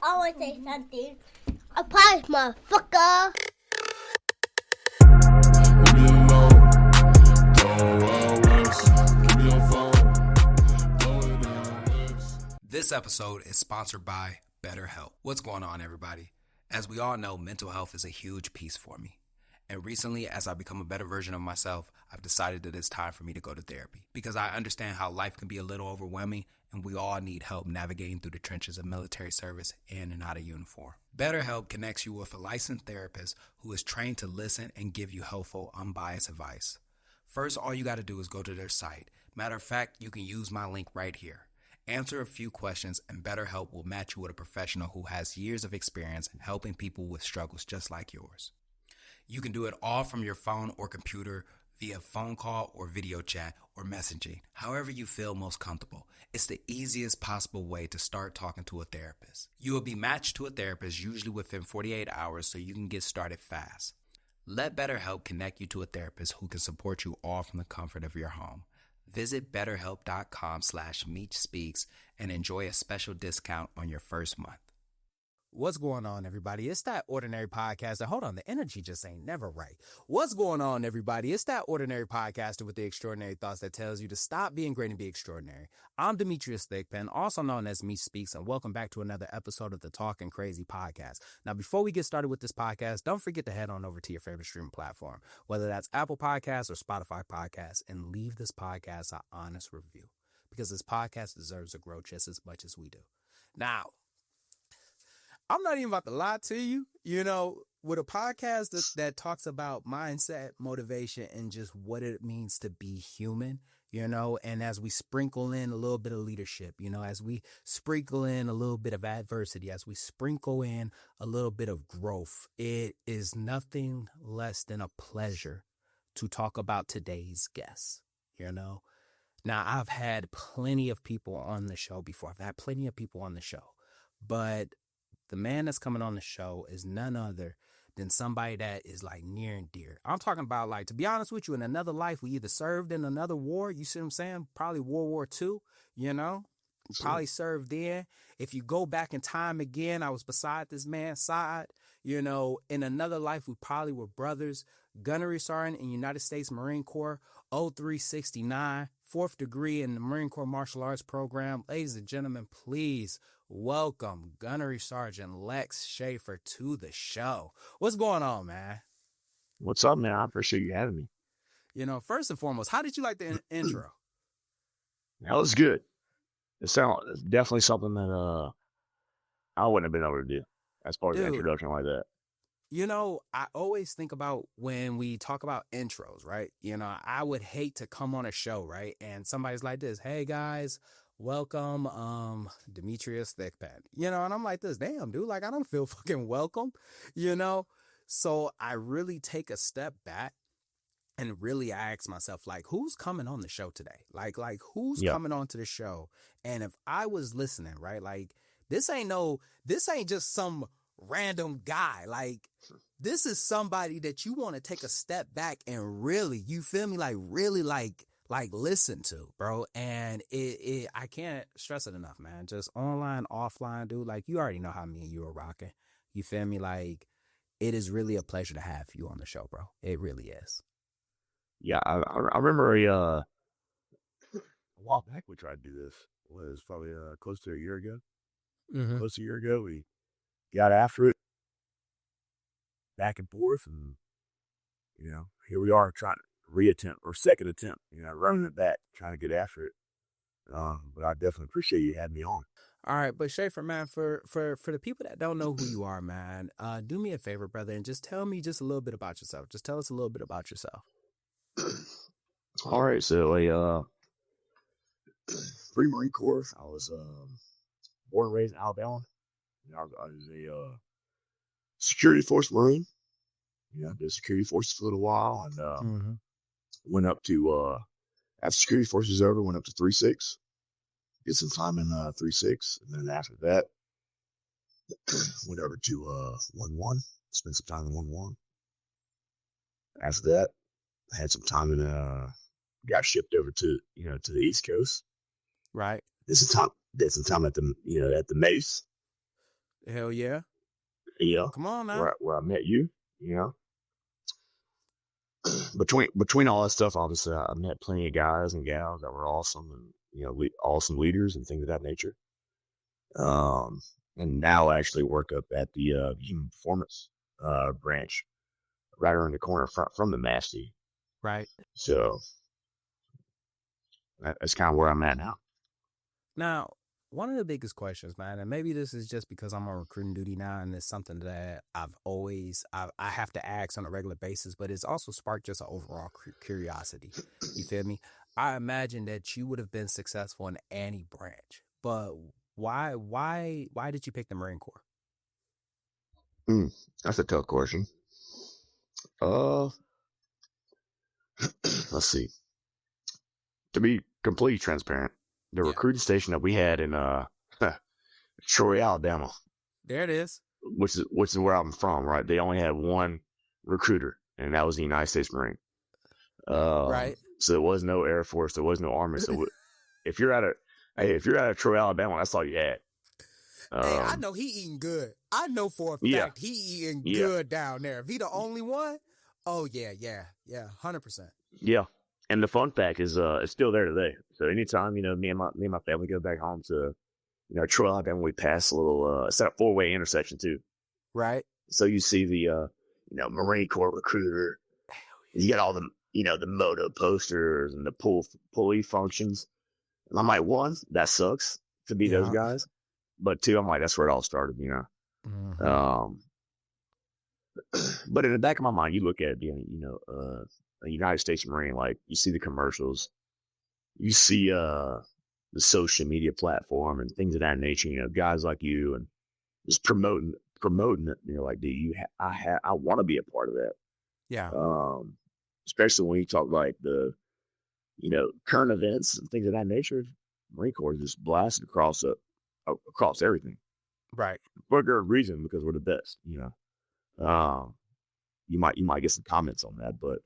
Always say something. A prize, motherfucker. This episode is sponsored by BetterHelp. What's going on, everybody? As we all know, mental health is a huge piece for me. And recently, as I become a better version of myself, I've decided that it's time for me to go to therapy because I understand how life can be a little overwhelming and we all need help navigating through the trenches of military service in and out of uniform. BetterHelp connects you with a licensed therapist who is trained to listen and give you helpful, unbiased advice. First, all you got to do is go to their site. Matter of fact, you can use my link right here. Answer a few questions and BetterHelp will match you with a professional who has years of experience helping people with struggles just like yours. You can do it all from your phone or computer via phone call or video chat or messaging, however you feel most comfortable. It's the easiest possible way to start talking to a therapist. You will be matched to a therapist usually within 48 hours so you can get started fast. Let BetterHelp connect you to a therapist who can support you all from the comfort of your home. Visit betterhelp.com/MeechSpeaks and enjoy a special discount on your first month. What's going on, everybody? It's that ordinary podcaster. Hold on, the energy just ain't never right. What's going on, everybody? It's that ordinary podcaster with the extraordinary thoughts that tells you to stop being great and be extraordinary. I'm Demetrius Thigpen, also known as Meech Speaks, and welcome back to another episode of the Talkin Crazy podcast. Now, before we get started with this podcast, don't forget to head on over to your favorite streaming platform, whether that's Apple Podcasts or Spotify Podcasts, and leave this podcast an honest review, because this podcast deserves to grow just as much as we do. Now, I'm not even about to lie to you, with a podcast that talks about mindset, motivation, and just what it means to be human, and as we sprinkle in a little bit of leadership, as we sprinkle in a little bit of adversity, as we sprinkle in a little bit of growth, it is nothing less than a pleasure to talk about today's guest, Now, I've had plenty of people on the show before. But the man that's coming on the show is none other than somebody that is like near and dear. I'm talking about, like, to be honest with you, in another life, we either served in another war. You see what I'm saying? Probably World War II, Probably served then. If you go back in time again, I was beside this man's side. In another life, we probably were brothers. Gunnery Sergeant in United States Marine Corps, 0369, 4th degree in the Marine Corps Martial Arts Program. Ladies and gentlemen, please welcome Gunnery Sergeant Lexus Schaeffer to the show. What's going on, man? What's up, man? I appreciate you having me. First and foremost, how did you like the intro? That was good. It's definitely something that I wouldn't have been able to do as part of the introduction like that. I always think about when we talk about intros, right? I would hate to come on a show, right? And somebody's like this, hey guys, welcome, Demetrius Thigpen, and I'm like this, damn, dude, like, I don't feel fucking welcome, So I really take a step back and really I ask myself, like, who's coming on the show today? Like who's coming on to the show? And if I was listening, right, like, this ain't just some random guy. Like, this is somebody that you want to take a step back and really, you feel me? Like, really, like listen to, bro. And I can't stress it enough, man. Just online, offline, dude. Like, you already know how me and you are rocking. You feel me? Like, it is really a pleasure to have you on the show, bro. It really is. Yeah, I remember a while back we tried to do this. It was probably close to a year ago. Mm-hmm. Close to a year ago, we got after it, back and forth, and here we are trying to second attempt, running it back, trying to get after it. But I definitely appreciate you having me on. All right, but Schaeffer, man, for the people that don't know who you are, man, do me a favor, brother, and just tell me just a little bit about yourself. Just tell us a little bit about yourself. All right, so pre-Marine Corps, I was born and raised in Alabama. I was a security force Marine. I did security forces for a little while, and went up to after security forces over, went up to 3-6. Did some time in 3-6, and then after that, went over to 1-1. Spent some time in 1-1. After that, I had some time in got shipped over to to the East Coast. Right. Did some time at the MACE. Hell yeah. Come on now. Where I met you. Between all that stuff, obviously, I met plenty of guys and gals that were awesome, and awesome leaders and things of that nature. And now I actually work up at the human performance branch, right around the corner from the Masty. Right. So that's kind of where I'm at now. Now, one of the biggest questions, man, and maybe this is just because I'm on recruiting duty now, and it's something that I have to ask on a regular basis, but it's also sparked just an overall curiosity. You feel me? I imagine that you would have been successful in any branch, but why did you pick the Marine Corps? That's a tough question. Let's see. To be completely transparent, the recruiting station that we had in Troy, Alabama. There it is. Which is where I'm from, right? They only had one recruiter, and that was the United States Marine. Right. So there was no Air Force, there was no Army. So if you're out of Troy, Alabama, that's all you had. Hey, I know he eating good. I know for a fact he eating good down there. If he the only one, oh yeah, 100%. Yeah. And the fun fact is, it's still there today. So anytime, me and my family go back home to, Troy, Alabama, we pass a little, it's that 4-way intersection too. Right. So you see the, Marine Corps recruiter. You get all the, the moto posters and the pulley functions. And I'm like, one, that sucks to be those guys. But two, I'm like, that's where it all started, Mm-hmm. But in the back of my mind, you look at it being, a United States Marine, like you see the commercials, you see the social media platform and things of that nature, guys like you and just promoting it. You're like, dude, I want to be a part of that. Yeah. Especially when you talk like the, current events and things of that nature. Marine Corps is just blasted across everything. Right. For a good reason, because we're the best, You might get some comments on that, but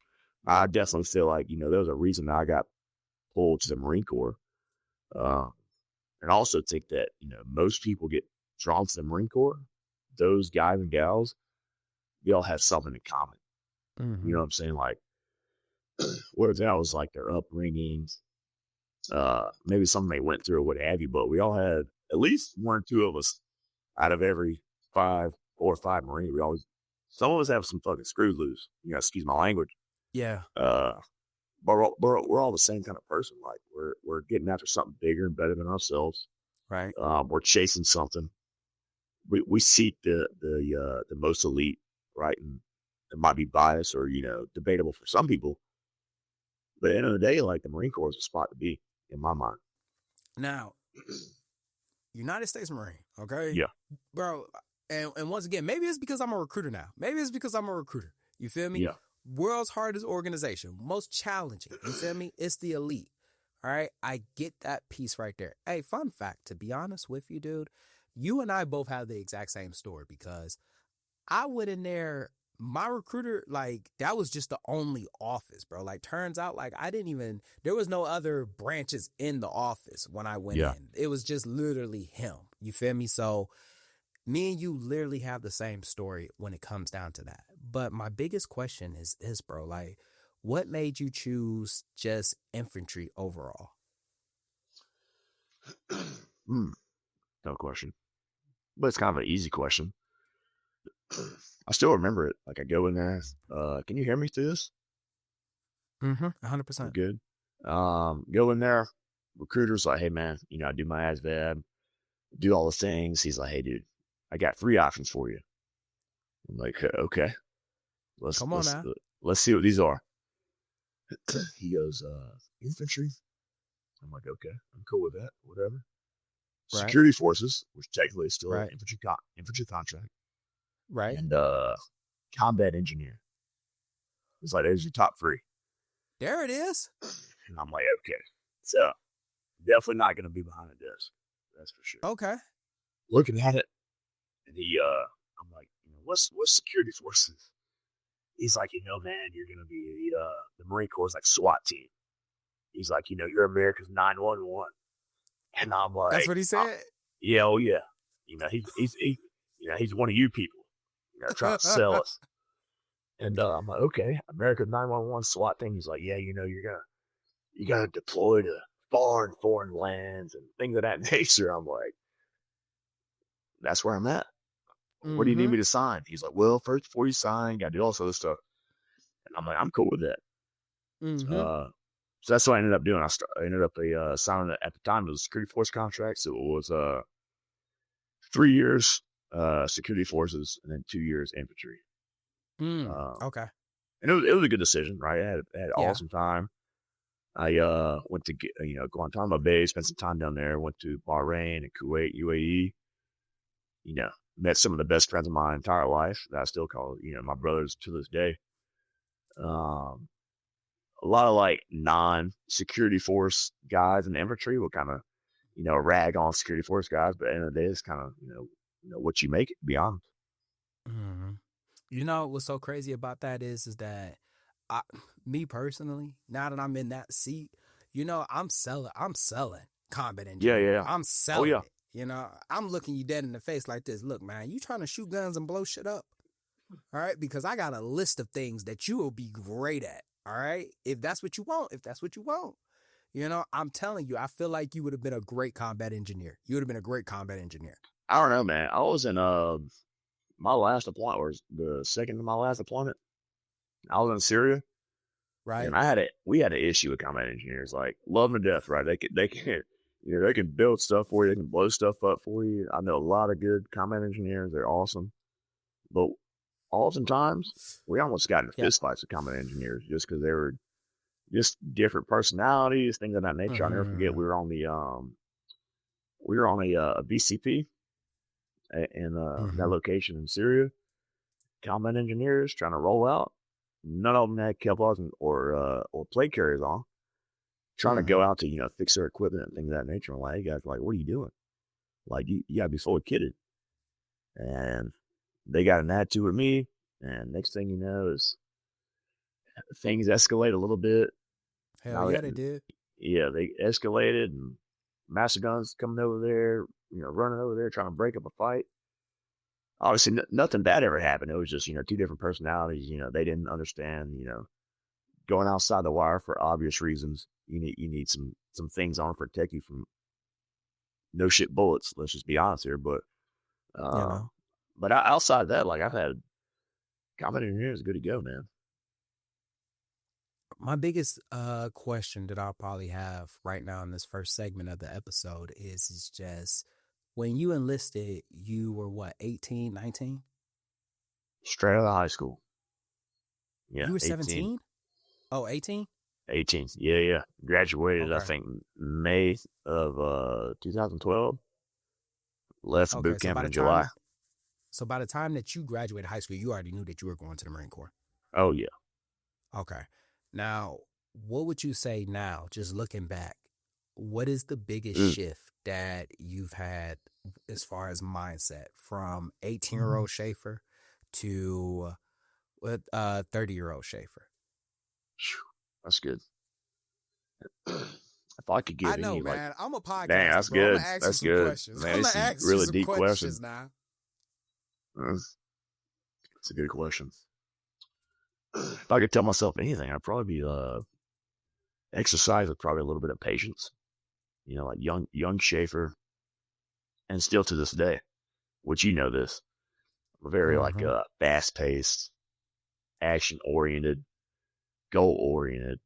I definitely feel like, there was a reason that I got pulled to the Marine Corps. And also think that, most people get drawn to the Marine Corps. Those guys and gals, they all have something in common. Mm-hmm. You know what I'm saying? Like, whether that was like their upbringings, maybe something they went through or what have you, but we all had at least one or two of us out of every 4 or 5 Marines. Some of us have some fucking screws loose. Excuse my language. Yeah. But we're all the same kind of person. Like we're getting after something bigger and better than ourselves. Right. We're chasing something. We seek the most elite, right? And it might be biased or debatable for some people. But at the end of the day, like the Marine Corps is a spot to be in my mind. Now, United States Marine, okay? Yeah, bro. And once again, maybe it's because I'm a recruiter now. You feel me? Yeah. World's hardest organization, most challenging. You feel me? It's the elite. All right. I get that piece right there. Hey, fun fact, to be honest with you, dude, you and I both have the exact same story because I went in there, my recruiter, like, that was just the only office, bro. Like, turns out, like, there was no other branches in the office when I went in. It was just literally him. You feel me? So me and you literally have the same story when it comes down to that. But my biggest question is this, bro. Like, what made you choose just infantry overall? No question. But it's kind of an easy question. I still remember it. Like I go in there. Can you hear me through this? 100%. Good. Go in there. Recruiter's like, hey man, I do my ASVAB, do all the things. He's like, hey dude, I got 3 options for you. I'm like, okay, let's see what these are. He goes, infantry. I'm like, okay, I'm cool with that. Whatever. Right. Security forces, which technically is still right. an infantry contract. Right. And combat engineer. It's like, there's your top 3. There it is. And I'm like, okay. So definitely not going to be behind a desk. That's for sure. Okay. Looking at it, and I'm like, what's security forces? He's like, man, you're going to be the Marine Corps like SWAT team. he's like, you're America's 911. And I'm like, That's what he said. yeah, oh yeah. He's one of you people, trying to sell us. And I'm like, okay, America's 911 SWAT thing. He's like, yeah, you gotta deploy to foreign lands and things of that nature. I'm like, that's where I'm at. What do you need me to sign? He's like, well, first before you sign, you gotta do all this other stuff. And I'm like, I'm cool with that. So that's what I ended up doing. I ended up signing at the time it was a security force contract. So it was 3 years security forces and then 2 years infantry. Okay. And it was a good decision, right? I had an awesome time. I went to Guantanamo Bay, spent some time down there. Went to Bahrain and Kuwait, UAE. Met some of the best friends of my entire life that I still call my brothers to this day. A lot of like non-security force guys in the infantry will kind of rag on security force guys, but at the end of the day, it's kind of what you make it. To be honest. What's so crazy about that is that me personally, now that I'm in that seat, I'm selling combat engineering. Yeah. I'm selling it. I'm looking you dead in the face like this. Look, man, you trying to shoot guns and blow shit up. All right. Because I got a list of things that you will be great at. All right. If that's what you want. I'm telling you, I feel like you would have been a great combat engineer. I don't know, man. I was in my last deployment, or the second to my last deployment. I was in Syria, right? And we had an issue with combat engineers, like love them to death, right? They can build stuff for you, they can blow stuff up for you. I know a lot of good combat engineers; they're awesome, but oftentimes we almost got into fistfights with combat engineers just because they were just different personalities, things of that nature. I'll never forget we were on a BCP in that location in Syria. Combat engineers trying to roll out. None of them had Kevlars or plate carriers on. Trying to go out to fix their equipment and things of that nature. I'm like, hey guys, what are you doing? Like you gotta be fully kitted. And they got an attitude with me, and next thing you know is things escalate a little bit. Hell yeah, they did. Yeah, they escalated, and master guns coming over there, running over there trying to break up a fight. Obviously, nothing bad ever happened. It was just, two different personalities. They didn't understand, going outside the wire for obvious reasons. You need some things on to protect you from no shit bullets. Let's just be honest here. But, but outside of that, like I've had combat engineers good to go, man. My biggest question that I'll probably have right now in this first segment of the episode is just, when you enlisted, you were what, 18, 19? Straight out of high school. Yeah. You were 17? Oh, 18? 18. Yeah. Graduated, I think, May of 2012. Left boot camp in July. So by the time that you graduated high school, you already knew that you were going to the Marine Corps? Oh, yeah. Okay. Now, what would you say now, just looking back, what is the biggest shift that you've had as far as mindset from 18-year-old Schaeffer to 30-year-old Schaeffer? That's good. If I could give I know, man. I'm a podcast. Dang, that's bro. good. I'm ask that's you some good. Questions. Man, I'm it's gonna ask really you some deep questions question. now. That's a good question. If I could tell myself anything, I'd probably be exercise with probably a little bit of patience. Like young Schaeffer, and still to this day, which this, we're very fast paced, action oriented, goal oriented.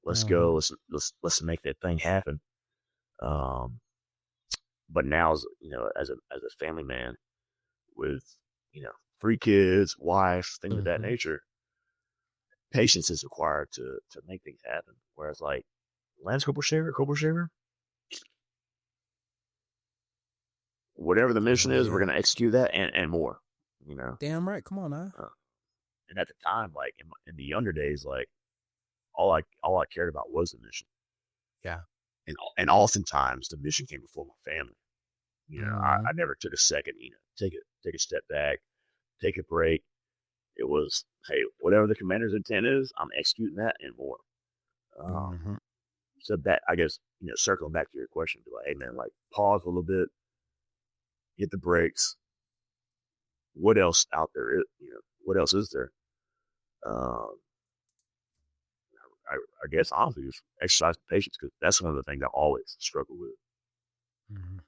Let's go. Let's make that thing happen. But now, as a family man with 3 kids, wife, things of that nature, patience is required to make things happen. Whereas like Lance Corporal Schaeffer, whatever the mission is, we're gonna execute that and more. Damn right. Come on now. And at the time, like in the younger days, like all I cared about was the mission. Yeah. And oftentimes the mission came before my family. I never took a second, take a step back, take a break. It was, hey, whatever the commander's intent is, I'm executing that and more. So that, I guess, circling back to your question, be like, hey man, like pause a little bit, hit the brakes. What else out there? What else is there? Um, I guess honestly, just exercise patience, because that's one of the things I always struggle with. Mm-hmm.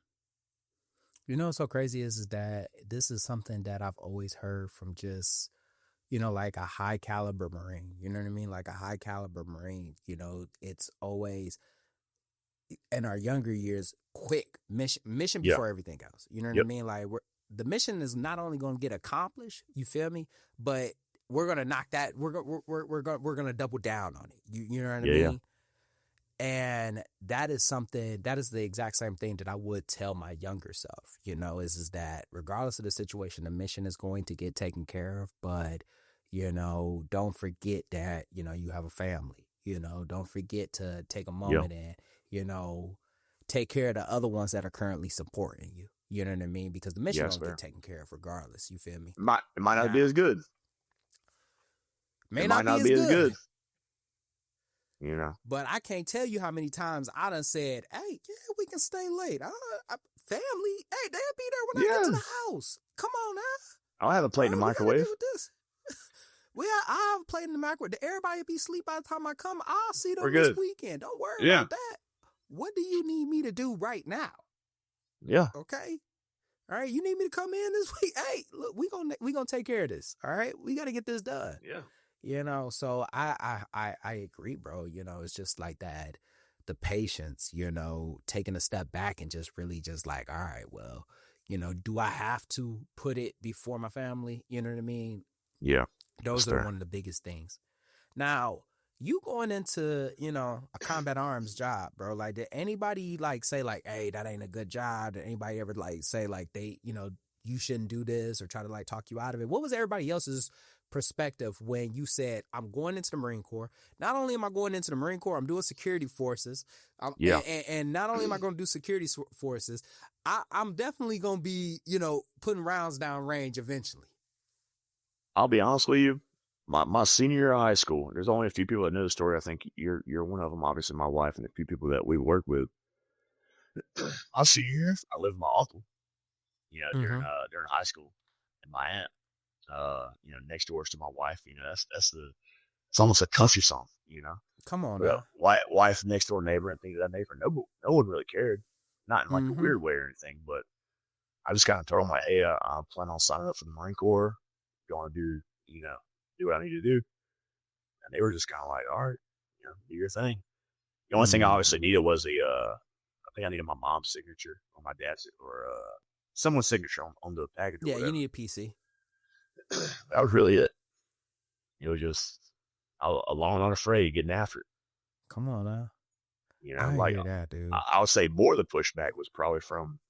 You know what's so crazy is that this is something that I've always heard from just, like a high caliber Marine. You know what I mean? Like a high caliber Marine. It's always in our younger years, quick mission Yeah. before everything else. You know what I Yep. mean? Like the mission is not only going to get accomplished. You feel me? But we're gonna knock that. We're gonna double down on it. You know what I mean? Yeah. And that is the exact same thing that I would tell my younger self, is that regardless of the situation, the mission is going to get taken care of. But, don't forget that, you have a family, don't forget to take a moment and, take care of the other ones that are currently supporting you. You know what I mean? Because the mission going to get taken care of regardless. You feel me? It might not be as good. May not be as good. But I can't tell you how many times I done said, hey, yeah, we can stay late. Family, hey, they'll be there when I get to the house. Come on now. I'll have a plate in the microwave. This. I have a plate in the microwave. Everybody will be asleep by the time I come. I'll see them this weekend. Don't worry about that. What do you need me to do right now? Yeah. Okay. All right. You need me to come in this week? Hey, look, we gonna take care of this. All right. We got to get this done. Yeah. So I agree, bro. It's just like that, the patience, taking a step back and just really just like, all right, well, do I have to put it before my family? You know what I mean? Yeah. Those are one of the biggest things. Now, you going into, a combat arms job, bro, like did anybody like say like, hey, that ain't a good job? Did anybody ever like say like they, you shouldn't do this or try to like talk you out of it? What was everybody else's perspective when you said, I'm going into the Marine Corps? Not only am I going into the Marine Corps, I'm doing security forces. And not only am I going to do security forces, I'm definitely going to be, putting rounds down range eventually. I'll be honest with you. My senior year of high school, there's only a few people that know the story. I think you're one of them, obviously my wife, and a few people that we work with. My senior year, I lived with my uncle, during high school, and my aunt, next doors to my wife. It's almost a country song, Come on, well, wife, next door neighbor, and things of that nature. No one really cared, not in like a weird way or anything. But I just kind of told them like, hey, I'm planning on signing up for the Marine Corps. Going to do, do what I need to do. And they were just kind of like, all right, do your thing. The only thing I obviously needed was I think I needed my mom's signature or my dad's or someone's signature on the package. Yeah, you need a PC. That was really it. It was just alone and unafraid, getting after it. Come on now. I hear that, dude. I would say more of the pushback was probably from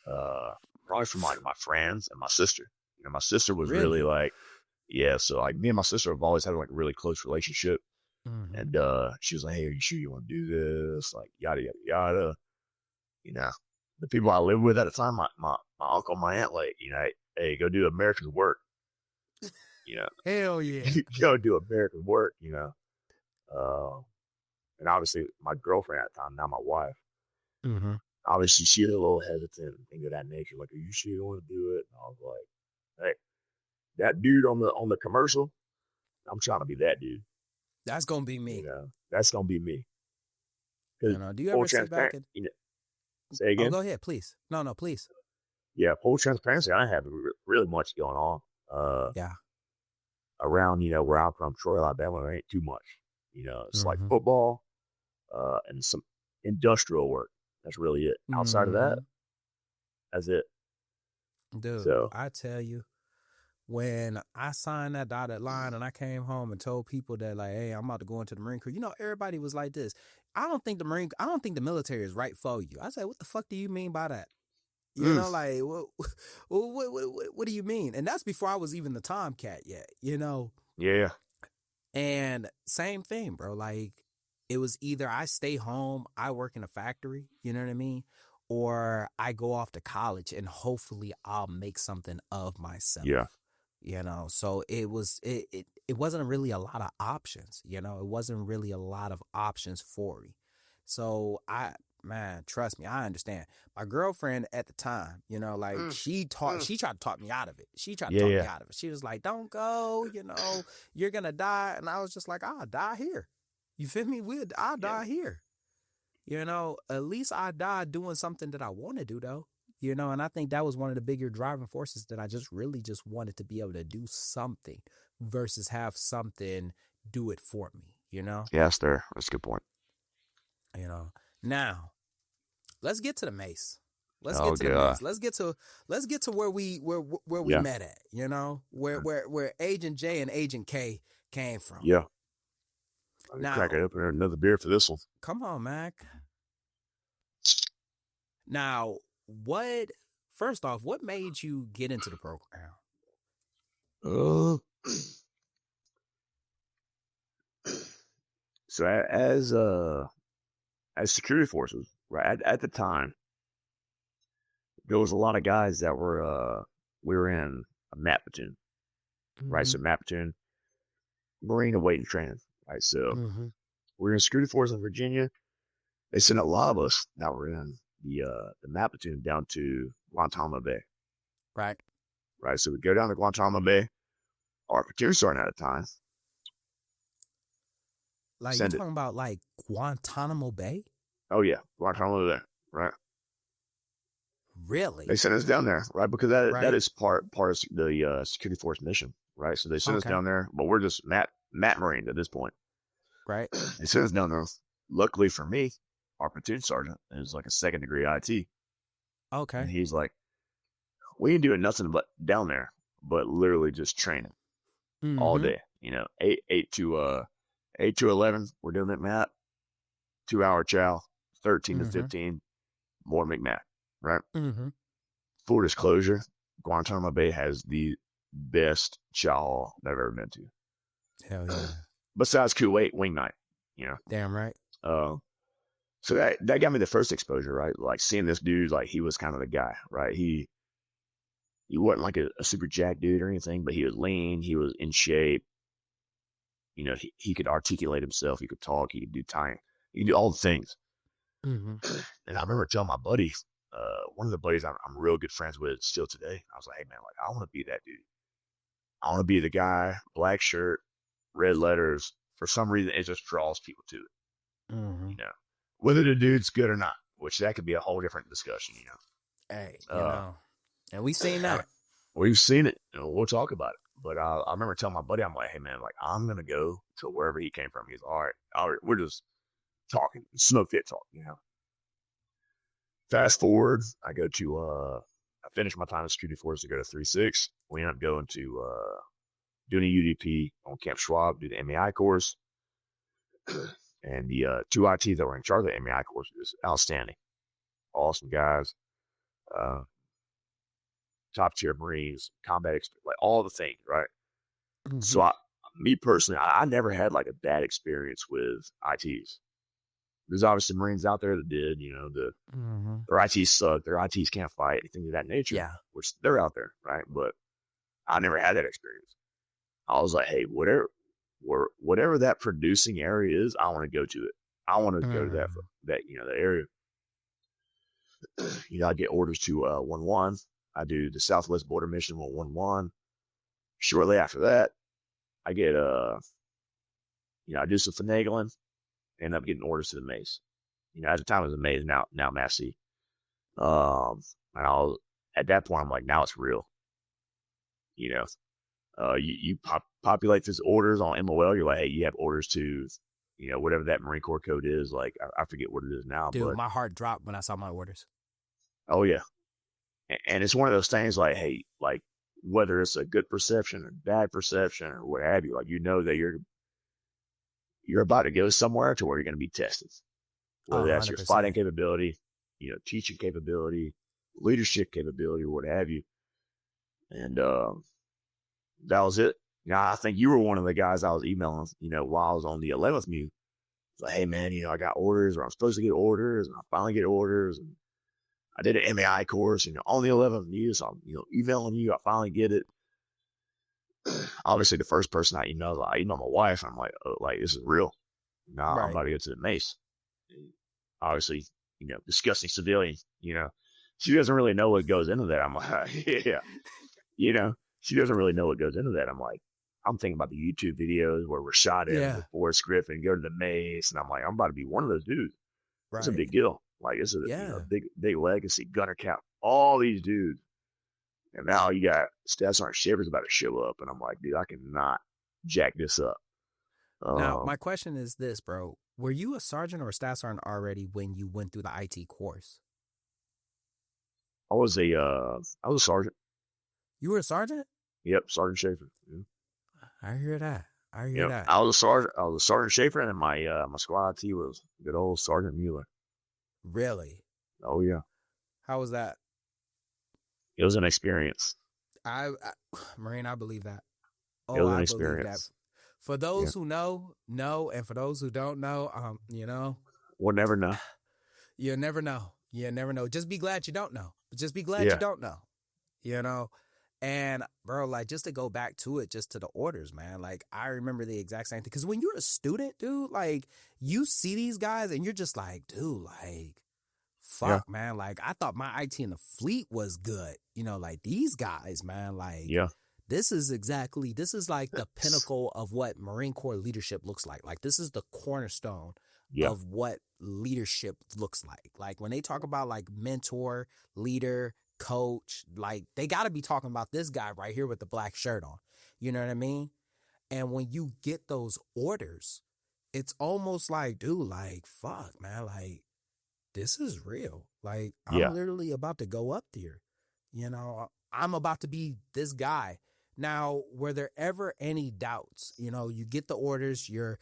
like my friends and my sister. My sister was really like, yeah. So like me and my sister have always had like a really close relationship. Mm-hmm. And she was like, hey, are you sure you want to do this? Like, yada, yada, yada. The people I lived with at the time, my uncle, my aunt, like, hey, go do American work. Hell yeah. Go do American work, and obviously my girlfriend at the time, now my wife, obviously she was a little hesitant and things of that nature. Like, are you sure you want to do it? And I was like, hey, that dude on the commercial, I'm trying to be that dude. That's gonna be me. That's gonna be me. Do you ever sit back and say again? Oh, go ahead, please. No, please. Yeah, full transparency. I have really much going on. Around where I'm from, Troy, Alabama, there ain't too much. It's like football, and some industrial work. That's really it. Outside of that, that's it. Dude, so, I tell you, when I signed that dotted line and I came home and told people that like, hey, I'm about to go into the Marine Corps, everybody was like this. I don't think the military is right for you. I said, what the fuck do you mean by that? Like, what do you mean? And that's before I was even the Tomcat yet, Yeah. And same thing, bro. Like, it was either I stay home, I work in a factory, you know what I mean? Or I go off to college and hopefully I'll make something of myself. Yeah. So it wasn't really a lot of options, it wasn't really a lot of options for me. So man, trust me, I understand. My girlfriend at the time, like she tried to talk me out of it. She tried to talk me out of it. She was like, "Don't go, you're gonna die." And I was just like, "I'll die here." You feel me? I'll die here. At least I died doing something that I want to do, though. And I think that was one of the bigger driving forces, that I just really just wanted to be able to do something versus have something do it for me, Yeah, that's a good point. Now, let's get to the MACE. Let's get to the MACE. Let's get to where we met at, where Agent J and Agent K came from. Yeah. Now, crack it up and another beer for this one. Come on, Mac. Now, first off, what made you get into the program? So as security forces, right, at the time, there was a lot of guys that we were in a MAT platoon, right? So MAT platoon, Marine awaiting training, right? So we were in security forces in Virginia. They sent a lot of us that were in the MAT platoon down to Guantanamo Bay. Right. Right. So we go down to Guantanamo Bay. Our platoon sergeant at the time. Like, you're talking about like Guantanamo Bay? Oh yeah, Guantanamo Bay, right? Really? They sent us down there, right? Because that is part of the security force mission, right? So they sent us down there, but we're just MAT Marine at this point. Right. They sent us down there. Luckily for me, our platoon sergeant is like a 2nd degree IT. Okay. And he's like, we ain't doing nothing but down there, but literally just training all day. 8 to 11, we're doing that MAT. 2-hour chow, 13 to 15, more McMat, right? Full disclosure, Guantanamo Bay has the best chow I've ever been to. Hell yeah. Besides Kuwait wing night, Damn right. So that got me the first exposure, right? Like seeing this dude, like he was kind of the guy, right? He wasn't like a super jack dude or anything, but he was lean, he was in shape. He could articulate himself, he could talk, he could do time, he could do all the things. And I remember telling my buddy, one of the buddies I'm real good friends with still today, I was like, hey man, like I want to be that dude. I want to be the guy, black shirt, red letters. For some reason, it just draws people to it. Whether the dude's good or not, which that could be a whole different discussion. Hey, and we've seen that. We've seen it. We'll talk about it. But I remember telling my buddy, I'm like, hey man, like I'm gonna go to wherever he came from. He's all right, we're just talking, smoke fit talk. Fast forward, I go to I finish my time in security force to go to 3-6. We end up going to doing a UDP on Camp Schwab, do the MAI course. And the 2 ITs that were in charge of the MAI course was outstanding. Awesome guys. Top tier Marines, combat expert, like all the things, right? So me personally, I never had like a bad experience with ITs. There's obviously Marines out there that did, their ITs suck, their ITs can't fight, anything of that nature. Yeah. Which they're out there, right? But I never had that experience. I was like, hey, whatever that producing area is, I want to go to it. I want to go to that that area. I get orders to 1-1. I do the Southwest Border Mission with 1-1. Shortly after that, I get I do some finagling, end up getting orders to the MACE. At the time it was a MACE, now MACE. And at that point I'm like, now it's real. You populate these orders on MOL. You're like, hey, you have orders to, whatever that Marine Corps code is. Like, I forget what it is now. Dude, but my heart dropped when I saw my orders. Oh yeah, and it's one of those things like, hey, like whether it's a good perception or bad perception or what have you, like that you're about to go somewhere to where you're going to be tested. Whether that's your fighting capability, teaching capability, leadership capability, or what have you. And that was it. I think you were one of the guys I was emailing, while I was on the 11th mute. It's like, hey man, I got orders, or I'm supposed to get orders, and I finally get orders. And I did an MAI course, on the 11th mute, so I'm, emailing you. I finally get it. Obviously, the first person I emailed my wife. I'm like, oh, like this is real. Now I'm about to get to the MACE. obviously, disgusting civilian, she doesn't really know what goes into that. I'm like, yeah, she doesn't really know what goes into that. I'm thinking about the YouTube videos where we're shot at with Forrest Griffin, go to the mace, and I'm like, I'm about to be one of those dudes. Right. It's a big deal. Like, it's a Yeah. big legacy, gunner count, all these dudes. And now you got Staff Sergeant Schaeffer's about to show up, and I'm like, dude, I cannot jack this up. Now, my question is this, bro. Were you a sergeant or a staff sergeant already when you went through the IT course? I was a sergeant. You were a sergeant? Yep, Sergeant Schaeffer. Yeah. I hear that. I hear that. I was a sergeant. I was a Sergeant Schaeffer, and my squad IT was good old Sergeant Mueller. Really? Oh yeah. How was that? It was an experience. Marine, I believe that. It was an experience. For those who know, and for those who don't know, we'll never know. You'll never know. You never know. Just be glad you don't know. Just be glad you don't know. And bro, like, just to go back to it, just to the orders, man. Like, I remember the exact same thing. Because when you're a student, dude, like, you see these guys and you're just like, dude, like, fuck, man. Like, I thought my IT in the fleet was good. Like, these guys, man, like, this is like the pinnacle of what Marine Corps leadership looks like. Like, this is the cornerstone of what leadership looks like. Like, when they talk about, like, mentor, leader, coach, like, they got to be talking about this guy right here with the black shirt on. You know what I mean? And when you get those orders, it's almost like, dude, like, fuck, man, like, this is real. Like, I'm literally about to go up there. I'm about to be this guy. Now, were there ever any doubts? You get the orders, you're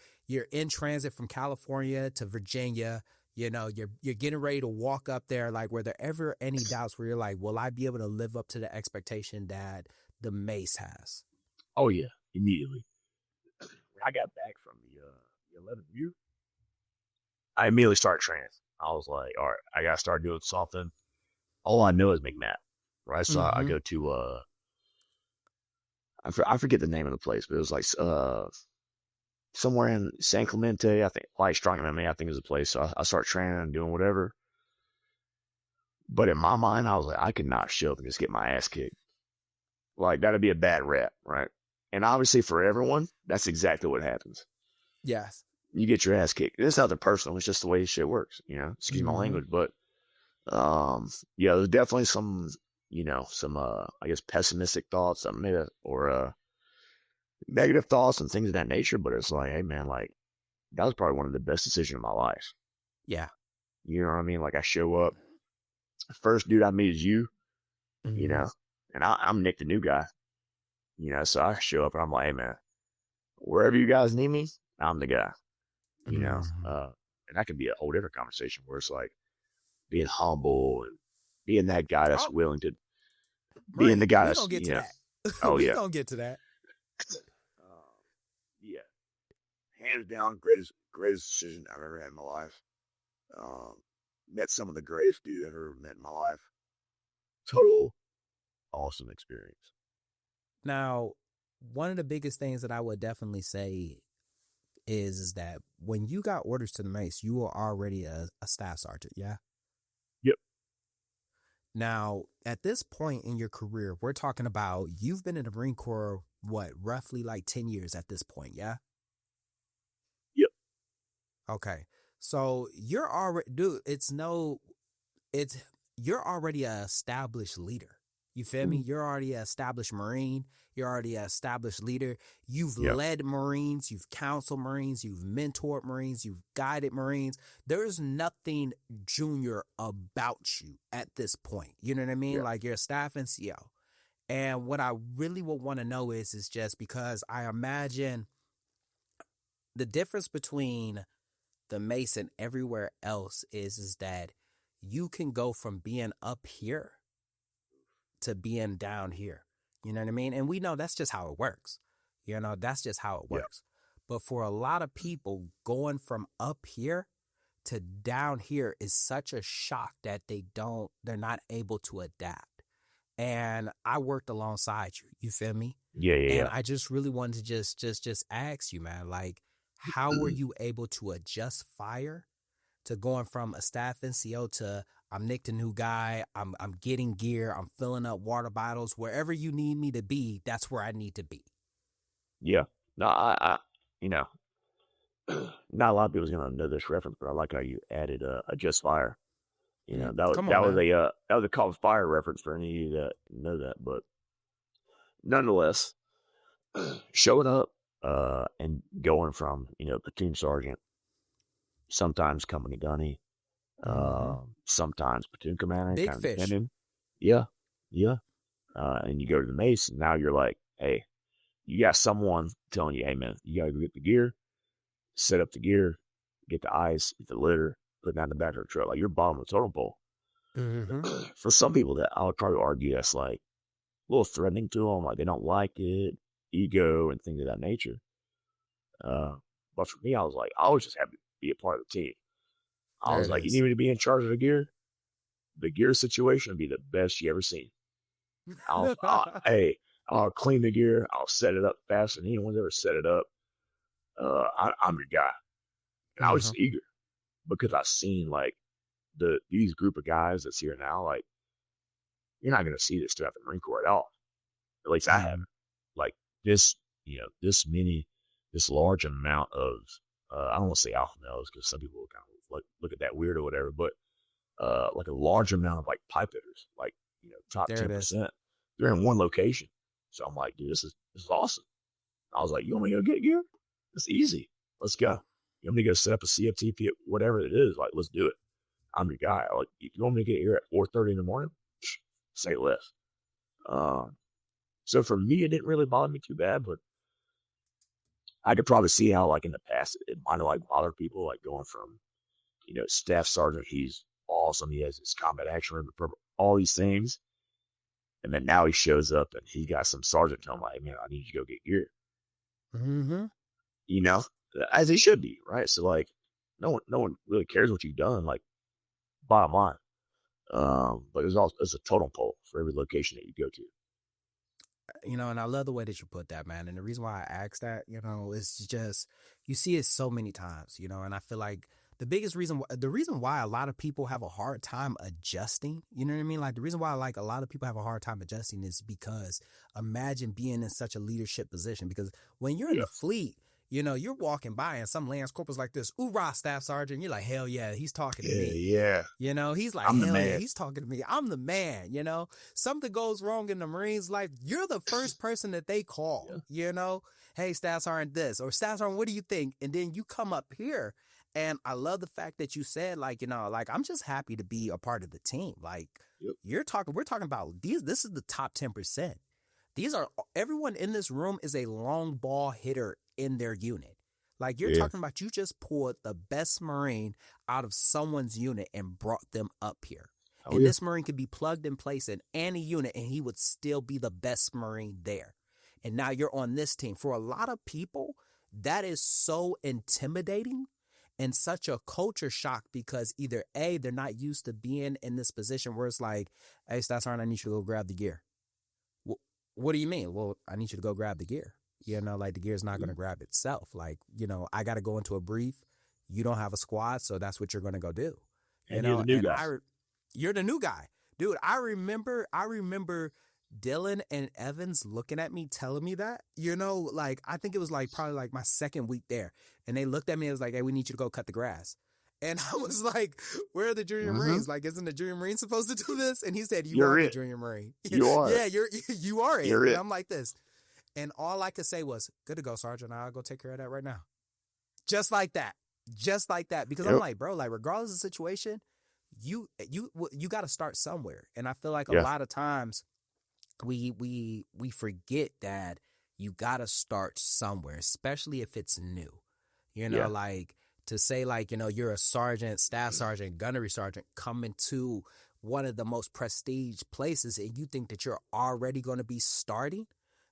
in transit from California to Virginia, you're getting ready to walk up there. Like, were there ever any doubts where you're like, will I be able to live up to the expectation that the MACE has? Oh yeah, immediately. When I got back from the 11th view, I immediately started training. I was like, all right, I got to start doing something. All I know is McNabb, right? So I go to, I forget the name of the place, but it was like somewhere in San Clemente, I think, like Strong MMA, I think is the place. So I start training and doing whatever. But in my mind, I was like, I could not show up and just get my ass kicked. Like, that'd be a bad rap, right? And obviously for everyone, that's exactly what happens. Yes. You get your ass kicked. It's nothing personal. It's just the way shit works, Excuse my language, but there's definitely some, I guess pessimistic thoughts, maybe, or negative thoughts and things of that nature. But it's like, hey man, like, that was probably one of the best decisions of my life. Yeah. You know what I mean? Like, I show up, first dude I meet is you, and I'm Nick, the new guy, so I show up and I'm like, hey man, wherever you guys need me, I'm the guy. And that could be a whole different conversation where it's like being humble and being that guy that's willing to being the guy that's, that. Oh yeah. We're going to get to that. Hands down, greatest decision I've ever had in my life. Met some of the greatest dudes I've ever met in my life. Total awesome experience. Now, one of the biggest things that I would definitely say is that when you got orders to the MACE, you were already a staff sergeant, yeah? Yep. Now, at this point in your career, we're talking about you've been in the Marine Corps, roughly like 10 years at this point, yeah? Yep. Okay. So you're already, dude, you're already an established leader. You feel me? You're already an established Marine. You're already an established leader. You've led Marines. You've counseled Marines. You've mentored Marines. You've guided Marines. There's nothing junior about you at this point. You know what I mean? Yeah. Like, you're a staff NCO. And what I really would want to know is just because I imagine the difference between the MACE and everywhere else is that you can go from being up here to being down here. You know what I mean? And we know that's just how it works. That's just how it works. But for a lot of people, going from up here to down here is such a shock that they're not able to adapt. And I worked alongside you. You feel me? Yeah. And I just really wanted to just ask you, man, like, how were you able to adjust fire to going from a staff NCO to I'm Nick the new guy. I'm getting gear. I'm filling up water bottles. Wherever you need me to be, that's where I need to be. Yeah. No, I you know, not a lot of people's gonna know this reference, but I like how you added a Just Fire. You know, Come on, that was a Call of Fire reference for any of you that know that. But nonetheless, showing up and going from, platoon sergeant, sometimes company gunny, sometimes platoon commander, Big kind of fish. depending. Yeah, yeah. And you go to the mace, and now you're like, hey, you got someone telling you, hey man, you gotta go get the gear, set up the gear, get the ice, get the litter, put it down the back of the truck. Like, you're bottom of the totem pole. For some people, that I would probably argue that's like a little threatening to them, like they don't like it, ego and things of that nature. But for me, I was like, I was just happy to be a part of the team. I was like, you need me to be in charge of the gear? The gear situation would be the best you ever seen. I'll clean the gear. I'll set it up faster than anyone's ever set it up. I'm your guy. And I was just eager because I've seen like these group of guys that's here now. Like, you're not going to see this throughout the Marine Corps at all. At least I haven't. Like this, this large amount of, I don't want to say alpha males because some people kind of like look at that weird or whatever, but like a large amount of like pipe hitters, like, top 10%. They're in one location. So I'm like, dude, this is awesome. I was like, you want me to go get gear? It's easy. Let's go. You want me to go set up a CFTP, whatever it is? Like, let's do it. I'm your guy. Like, if you want me to get here at 4:30 in the morning, say less. So for me, it didn't really bother me too bad, but I could probably see how, like, in the past, it might have like bothered people, like going from, staff sergeant, he's awesome, he has his combat action record, all these things, and then now he shows up and he got some sergeant telling him, like, man, I need you to go get gear. As he should be, right? So like, no one really cares what you've done, like, bottom line. But it's a totem pole for every location that you go to. And I love the way that you put that, man. And the reason why I asked that, is just, you see it so many times, and I feel like the reason why a lot of people have a hard time adjusting, you know what I mean? Like, the reason why, like, a lot of people have a hard time adjusting is because imagine being in such a leadership position, because when you're in the fleet, you're walking by and some Lance Corporal's like this, "Oorah, Staff Sergeant." You're like, hell yeah, he's talking to me. Yeah. He's like, hell yeah, he's talking to me. I'm the man, Something goes wrong in the Marines' life, you're the first person that they call, Hey, Staff Sergeant this, or Staff Sergeant, what do you think? And then you come up here. And I love the fact that you said, like, like, I'm just happy to be a part of the team. Like, we're talking about these. This is the top 10%. Everyone in this room is a long ball hitter in their unit. Like, you're talking about, you just pulled the best Marine out of someone's unit and brought them up here. This Marine could be plugged in place in any unit and he would still be the best Marine there. And now you're on this team. For a lot of people, that is so intimidating and such a culture shock, because either A, they're not used to being in this position where it's like, hey, Staff Sergeant, I need you to go grab the gear. What do you mean? Well, I need you to go grab the gear. Like, the gear's not going to grab itself. Like, I got to go into a brief. You don't have a squad, so that's what you're going to go do. And you're the new guy. You're the new guy. Dude, I remember Dylan and Evans looking at me, telling me that, like, I think it was like probably like my second week there. And they looked at me and was like, hey, we need you to go cut the grass. And I was like, where are the junior Marines? Like, isn't the junior Marine supposed to do this? And he said, you're the junior Marine. You are. Yeah, you are it. You're and it. I'm like this. And all I could say was, good to go, Sergeant. I'll go take care of that right now. Just like that. Because I'm like, bro, like, regardless of the situation, you got to start somewhere. And I feel like a lot of times we forget that you got to start somewhere, especially if it's new. Like, to say, like, you're a sergeant, staff sergeant, gunnery sergeant coming to one of the most prestige places and you think that you're already going to be starting.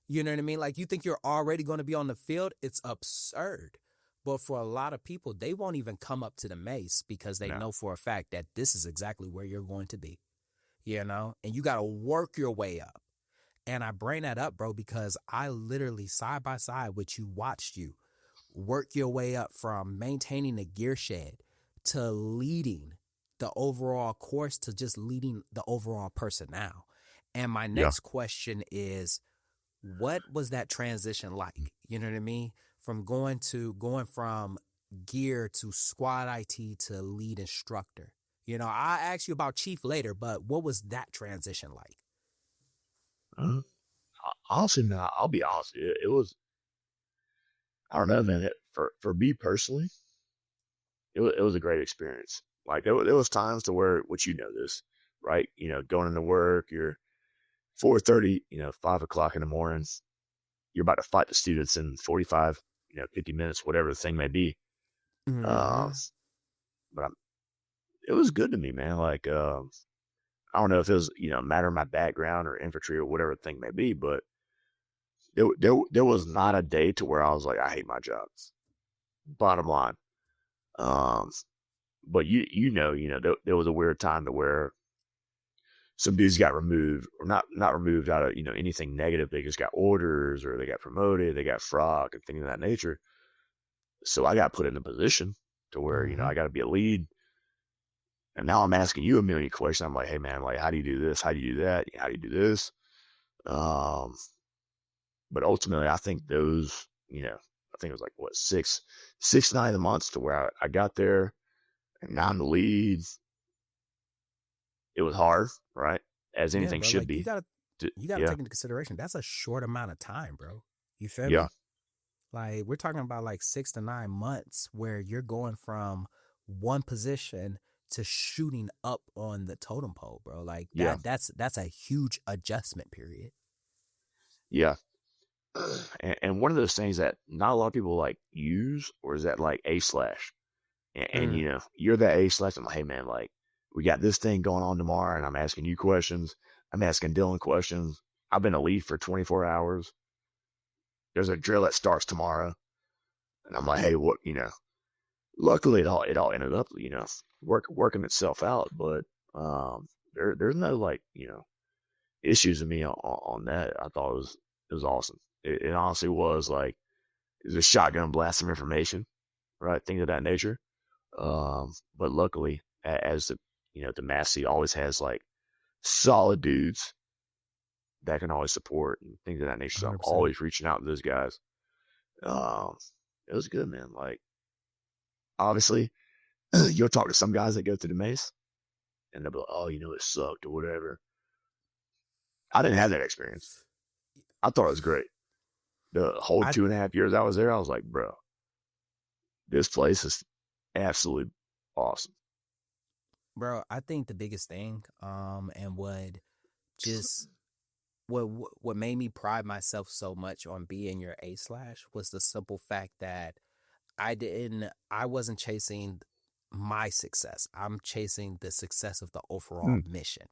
You know what I mean? Like, you think you're already going to be on the field. It's absurd. But for a lot of people, they won't even come up to the mace because they know for a fact that this is exactly where you're going to be, and you got to work your way up. And I bring that up, bro, because I literally side by side with you watched you work your way up from maintaining a gear shed to leading the overall course to just leading the overall personnel. And my next question is, what was that transition like? You know what I mean? From going from gear to squad IT to lead instructor. You know, I'll ask you about chief later, but what was that transition like? Honestly, no, I'll be honest. It was, I don't know, man. For me personally, it was a great experience. Like there was times to where, which you know this, right? You know, going into work, you're 4:30, 5 o'clock in the morning. You're about to fight the students in 45, 50 minutes, whatever the thing may be. Mm-hmm. But it was good to me, man. Like, I don't know if it was, a matter of my background or infantry or whatever the thing may be, but there was not a day to where I was like, I hate my job. Bottom line. But there was a weird time to where some dudes got removed, or not removed out of, anything negative. They just got orders, or they got promoted, they got frock and things of that nature. So I got put in a position to where, I got to be a lead. And now I'm asking you a million questions. I'm like, hey man, like, how do you do this? How do you do that? How do you do this? But ultimately I think those, I think it was like what, 9 months to where I got there, and now I'm the lead. It was hard, right? As anything should be. You gotta take into consideration, that's a short amount of time, bro. You feel me? Yeah. Like, we're talking about like 6 to 9 months where you're going from one position to shooting up on the totem pole, bro. Like that's a huge adjustment period. Yeah. And one of those things that not a lot of people like use, or is that like A/. And you're that A/. I'm like, hey man, like, we got this thing going on tomorrow, and I'm asking you questions. I'm asking Dylan questions. I've been a lead for 24 hours. There's a drill that starts tomorrow. And I'm like, hey, what, luckily it all ended up, working itself out. But there's no, like, issues with me on that. I thought it was awesome. It honestly was like, it was a shotgun blast of information, right? Things of that nature. But luckily, as the MACE always has like solid dudes that can always support and things of that nature. So I'm always reaching out to those guys. It was good, man. Like, obviously, you'll talk to some guys that go through the MACE, and they'll be like, oh, it sucked or whatever. I didn't have that experience. I thought it was great. The whole 2.5 years I was there, I was like, bro, this place is absolutely awesome. Bro, I think the biggest thing, and what made me pride myself so much on being your A/ was the simple fact that I wasn't chasing my success. I'm chasing the success of the overall mission.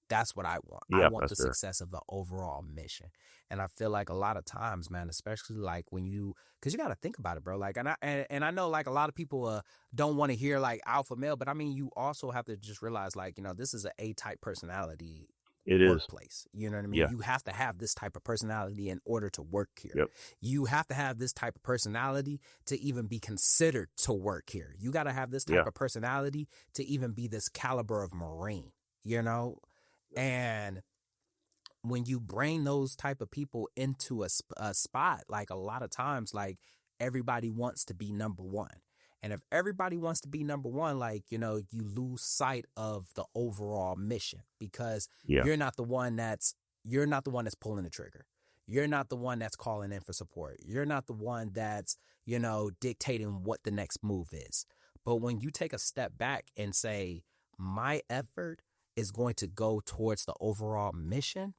That's what I want. Yeah, I want the success of the overall mission. And I feel like a lot of times, man, especially like when because you got to think about it, bro. Like, and I know like a lot of people don't want to hear like alpha male, but I mean, you also have to just realize like, this is an A-type personality. It workplace. You know what I mean? Yeah. You have to have this type of personality in order to work here. Yep. You have to have this type of personality to even be considered to work here. You got to have this type of personality to even be this caliber of Marine, And when you bring those type of people into a spot, like a lot of times, like everybody wants to be number one. And if everybody wants to be number one, like, you lose sight of the overall mission, because you're not the one that's pulling the trigger. You're not the one that's calling in for support. You're not the one that's, dictating what the next move is. But when you take a step back and say, my effort is going to go towards the overall mission,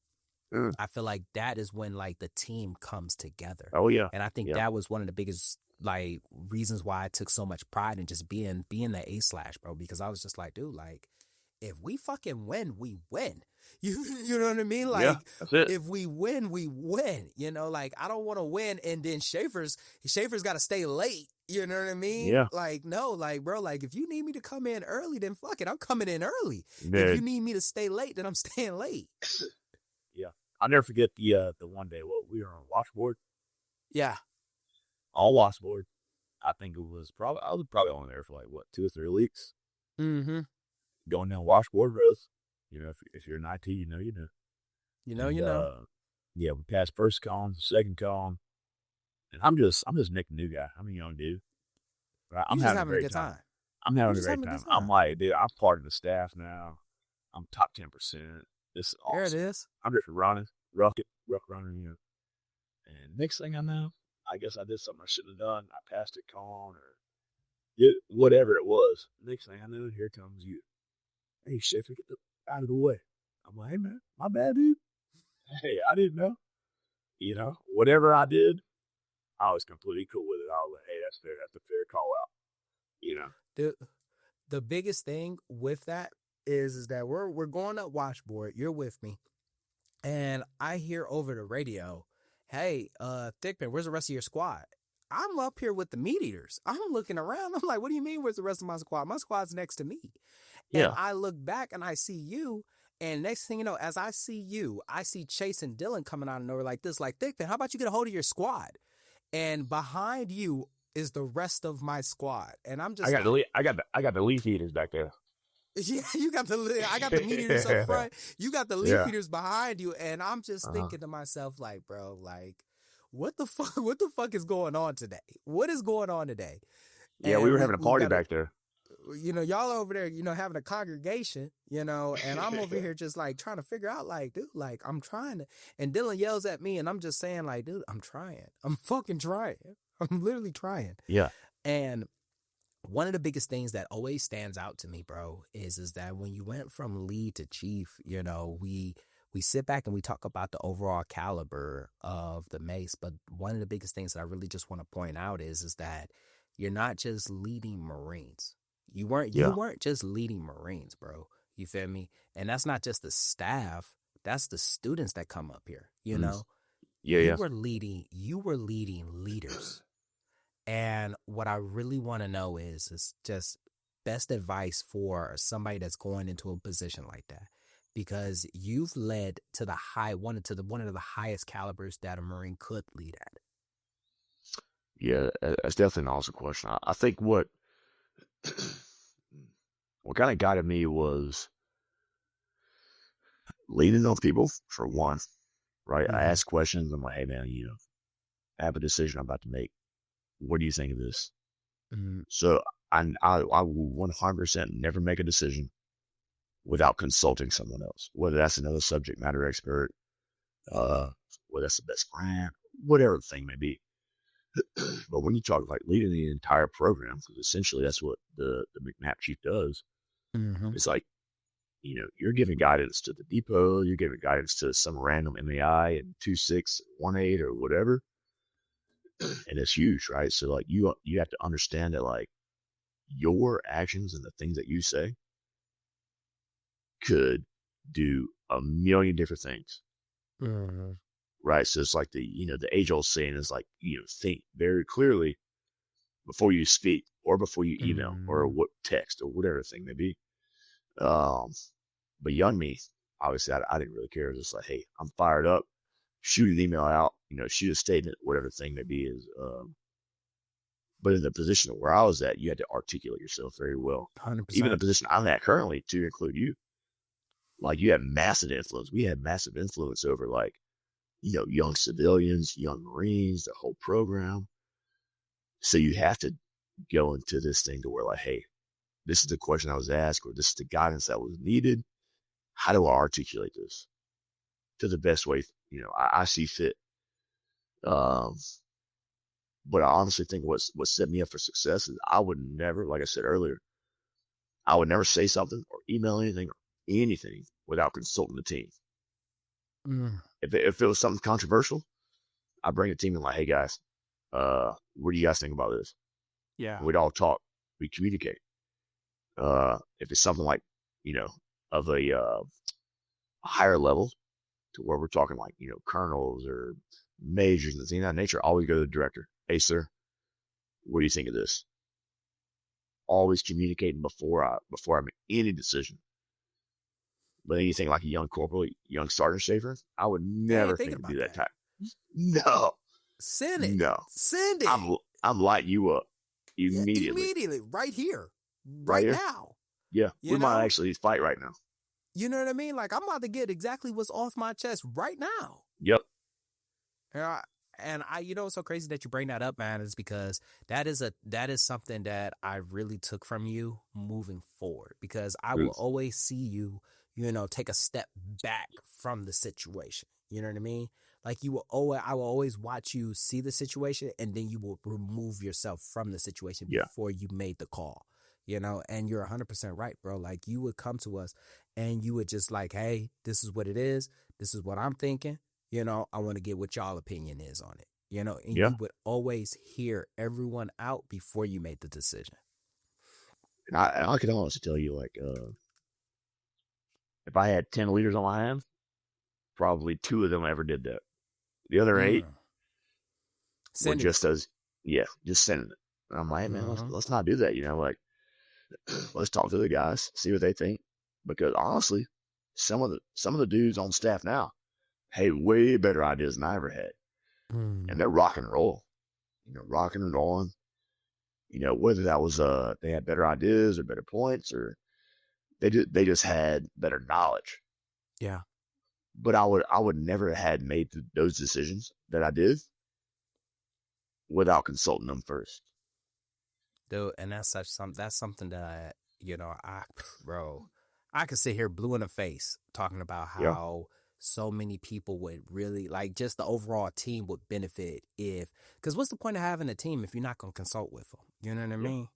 I feel like that is when like the team comes together. Oh yeah. And I think that was one of the biggest like reasons why I took so much pride in just being the A/, bro, because I was just like, dude, like, if we fucking win, we win. You know what I mean? Like, that's it. If we win, we win. Like, I don't want to win and then Schaeffer's got to stay late. You know what I mean? Yeah. Like, no, like, bro, like, if you need me to come in early, then fuck it, I'm coming in early. Dude. If you need me to stay late, then I'm staying late. Yeah. I'll never forget the one day we were on washboard. Yeah. All washboard. I think I was probably only there for like, what, 2 or 3 weeks. Mm-hmm. Going down washboard rows. If you're in IT, you know. You know. Yeah, we passed first column, second column. And I'm just Nick, the new guy. I'm a young dude. But You I'm just having a having a great good time. time. I'm You having a just great having a time. good I'm time. like, dude, I'm part of the staff now. I'm top 10%. This is There it awesome. is. I'm just running, rock running, And next thing I know, I guess I did something I shouldn't have done. I passed it on or whatever it was. Next thing I know, here comes you. Hey, Schaeffer, get out of the way. I'm like, hey, man, my bad, dude. Hey, I didn't know. Whatever I did, I was completely cool with it. I was like, hey, that's fair. That's a fair call out. The biggest thing with that is that we're going up washboard. You're with me. And I hear over the radio, hey, Thickman, where's the rest of your squad? I'm up here with the meat eaters. I'm looking around. I'm like, what do you mean, where's the rest of my squad? My squad's next to me. Yeah. And I look back and I see you. And next thing you know, as I see you, I see Chase and Dylan coming out of nowhere like this, like, Thickman, how about you get a hold of your squad? And behind you is the rest of my squad. And I'm just I got the leaf eaters back there. yeah, I got the meat eaters up front. You got the leaf Yeah. eaters behind you, and I'm just thinking to myself, like, bro, like, what the fuck is going on today? What is going on today? Yeah, And we were having a party back there. Y'all over there, having a congregation, and I'm over here just like trying to figure out, like, dude, like, I'm trying to, and Dylan yells at me, and I'm just saying, like, dude, I'm trying. I'm fucking trying. I'm literally trying. Yeah. And one of the biggest things that always stands out to me, bro, is that when you went from lead to chief, we sit back and we talk about the overall caliber of the MACE. But one of the biggest things that I really just want to point out is that you're not just leading Marines. You weren't just leading Marines, bro. You feel me? And that's not just the staff. That's the students that come up here. Yeah. You were leading leaders. And what I really want to know is just best advice for somebody that's going into a position like that, because you've led to one of the highest calibers that a Marine could lead at. Yeah, that's definitely an awesome question. I think what kind of guided me was leaning on people, for one, right? Mm-hmm. I ask questions. I'm like, hey, man, I have a decision I'm about to make. What do you think of this? Mm-hmm. So I will 100% never make a decision without consulting someone else, whether that's another subject matter expert, whether that's the best grant, whatever the thing may be. But when you talk like leading the entire program, because essentially that's what the MACE Chief does, it's like, you're giving guidance to the depot, you're giving guidance to some random MAI and 2618 or whatever. And it's huge, right? So like you have to understand that like your actions and the things that you say could do a million different things. Right. So it's like the age old saying is like, think very clearly before you speak or before you email or what text or whatever the thing may be. But young me, obviously I didn't really care. It was just like, hey, I'm fired up. Shoot an email out, shoot a statement, whatever the thing may be is. But in the position where I was at, you had to articulate yourself very well. 100%. Even the position I'm at currently, to include you, like you had massive influence. We had massive influence over like, young civilians, young Marines, the whole program. So you have to go into this thing to where like, hey, this is the question I was asked, or this is the guidance that was needed. How do I articulate this to the best way, I see fit? But I honestly think what set me up for success is I would never, like I said earlier, I would never say something or email anything without consulting the team. If it was something controversial, I bring the team in like, hey guys, what do you guys think about this? Yeah. And we'd all talk, we communicate. If it's something like, of a higher level to where we're talking like, colonels or majors and things of that nature, I always go to the director. Hey, sir, what do you think of this? Always communicating before I make any decision. But anything like a young corporal, young Sergeant Schaeffer, I would never think to do that type. No. Send it. No. Send it. I'm lighting you up. immediately. Immediately, right here, Right right here. now. Yeah, we You might know? actually fight right now. You know what I mean? Like, I'm about to get exactly what's off my chest right now. Yep. And you know, what's so crazy that you bring that up, man, is because that is something that I really took from you moving forward, because I will always see you, you know, take a step back from the situation. You know what I mean? Like I will always watch you see the situation, and then you will remove yourself from the situation before you made the call, you know, and you're 100% right, bro. Like, you would come to us and you would just like, hey, this is what it is. This is what I'm thinking. You know, I want to get what y'all opinion is on it, you know, and you would always hear everyone out before you made the decision. And I can honestly tell you, like, if I had 10 leaders on my hand, probably 2 of them ever did that. The other 8 were just just sending it. And I'm like, hey, man, let's not do that. You know, like, let's talk to the guys, see what they think. Because honestly, some of the dudes on staff now had way better ideas than I ever had. And they're rock and roll, you know, rocking and rolling. You know, whether that was they had better ideas or better points, or they just had better knowledge. Yeah. But I would never have had made those decisions that I did without consulting them first. Dude, and that's something that you know, I could sit here blue in the face talking about how so many people would really, like, just the overall team would benefit because what's the point of having a team if you're not going to consult with them? You know what I mean?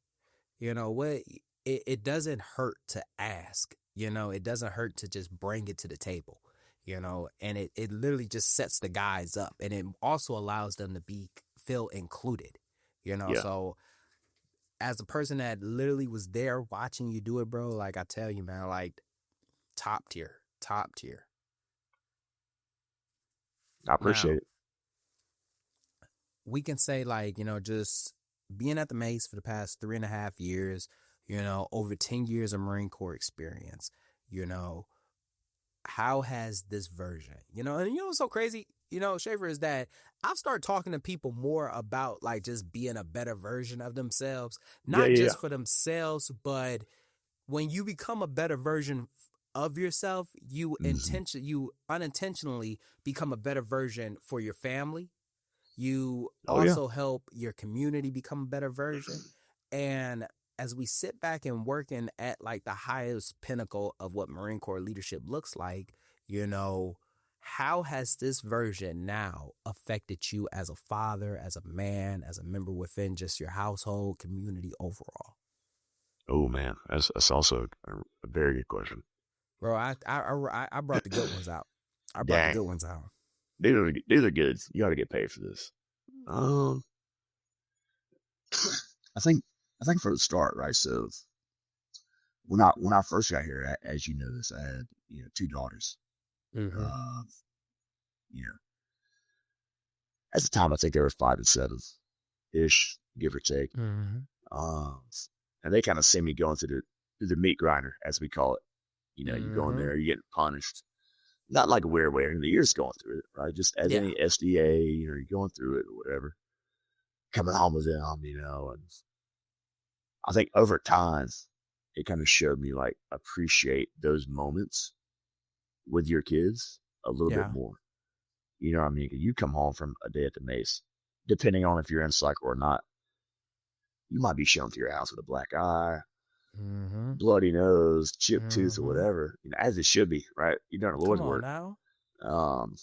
You know what? It doesn't hurt to ask, you know, it doesn't hurt to just bring it to the table, you know, and it literally just sets the guys up, and it also allows them to feel included, you know? So as a person that literally was there watching you do it, bro, like, I tell you, man, like, top tier. I appreciate it. We can say, like, you know, just being at the MACE for the past 3.5 years, you know, over 10 years of Marine Corps experience, you know, how has this version, you know, and you know what's so crazy, you know, Schaeffer, is that I've started talking to people more about, like, just being a better version of themselves, not just for themselves, but when you become a better version of yourself, you unintentionally become a better version for your family. You also help your community become a better version. And as we sit back and working at, like, the highest pinnacle of what Marine Corps leadership looks like, you know, how has this version now affected you as a father, as a man, as a member within just your household, community overall? Oh man, that's also a very good question, bro. I brought the good ones out. These are good. You got to get paid for this. I think for the start, right? So when I first got here, as you know this, I had 2 daughters. You know, at the time I think they were 5 and 7 ish, give or take. And they kind of see me going through the meat grinder, as we call it. You know, you go in there, you're getting punished. Not like a weird way. You're just going through it, right? Just as any SDA, you're going through it or whatever. Coming home with them, you know, and I think over time, it kind of showed me, like, appreciate those moments with your kids a little bit more. You know what I mean? You come home from a day at the MACE, depending on if you're in cycle or not, you might be shown through your house with a black eye, bloody nose, chipped tooth, or whatever, you know, as it should be, right? You've done the Lord's work. Now. And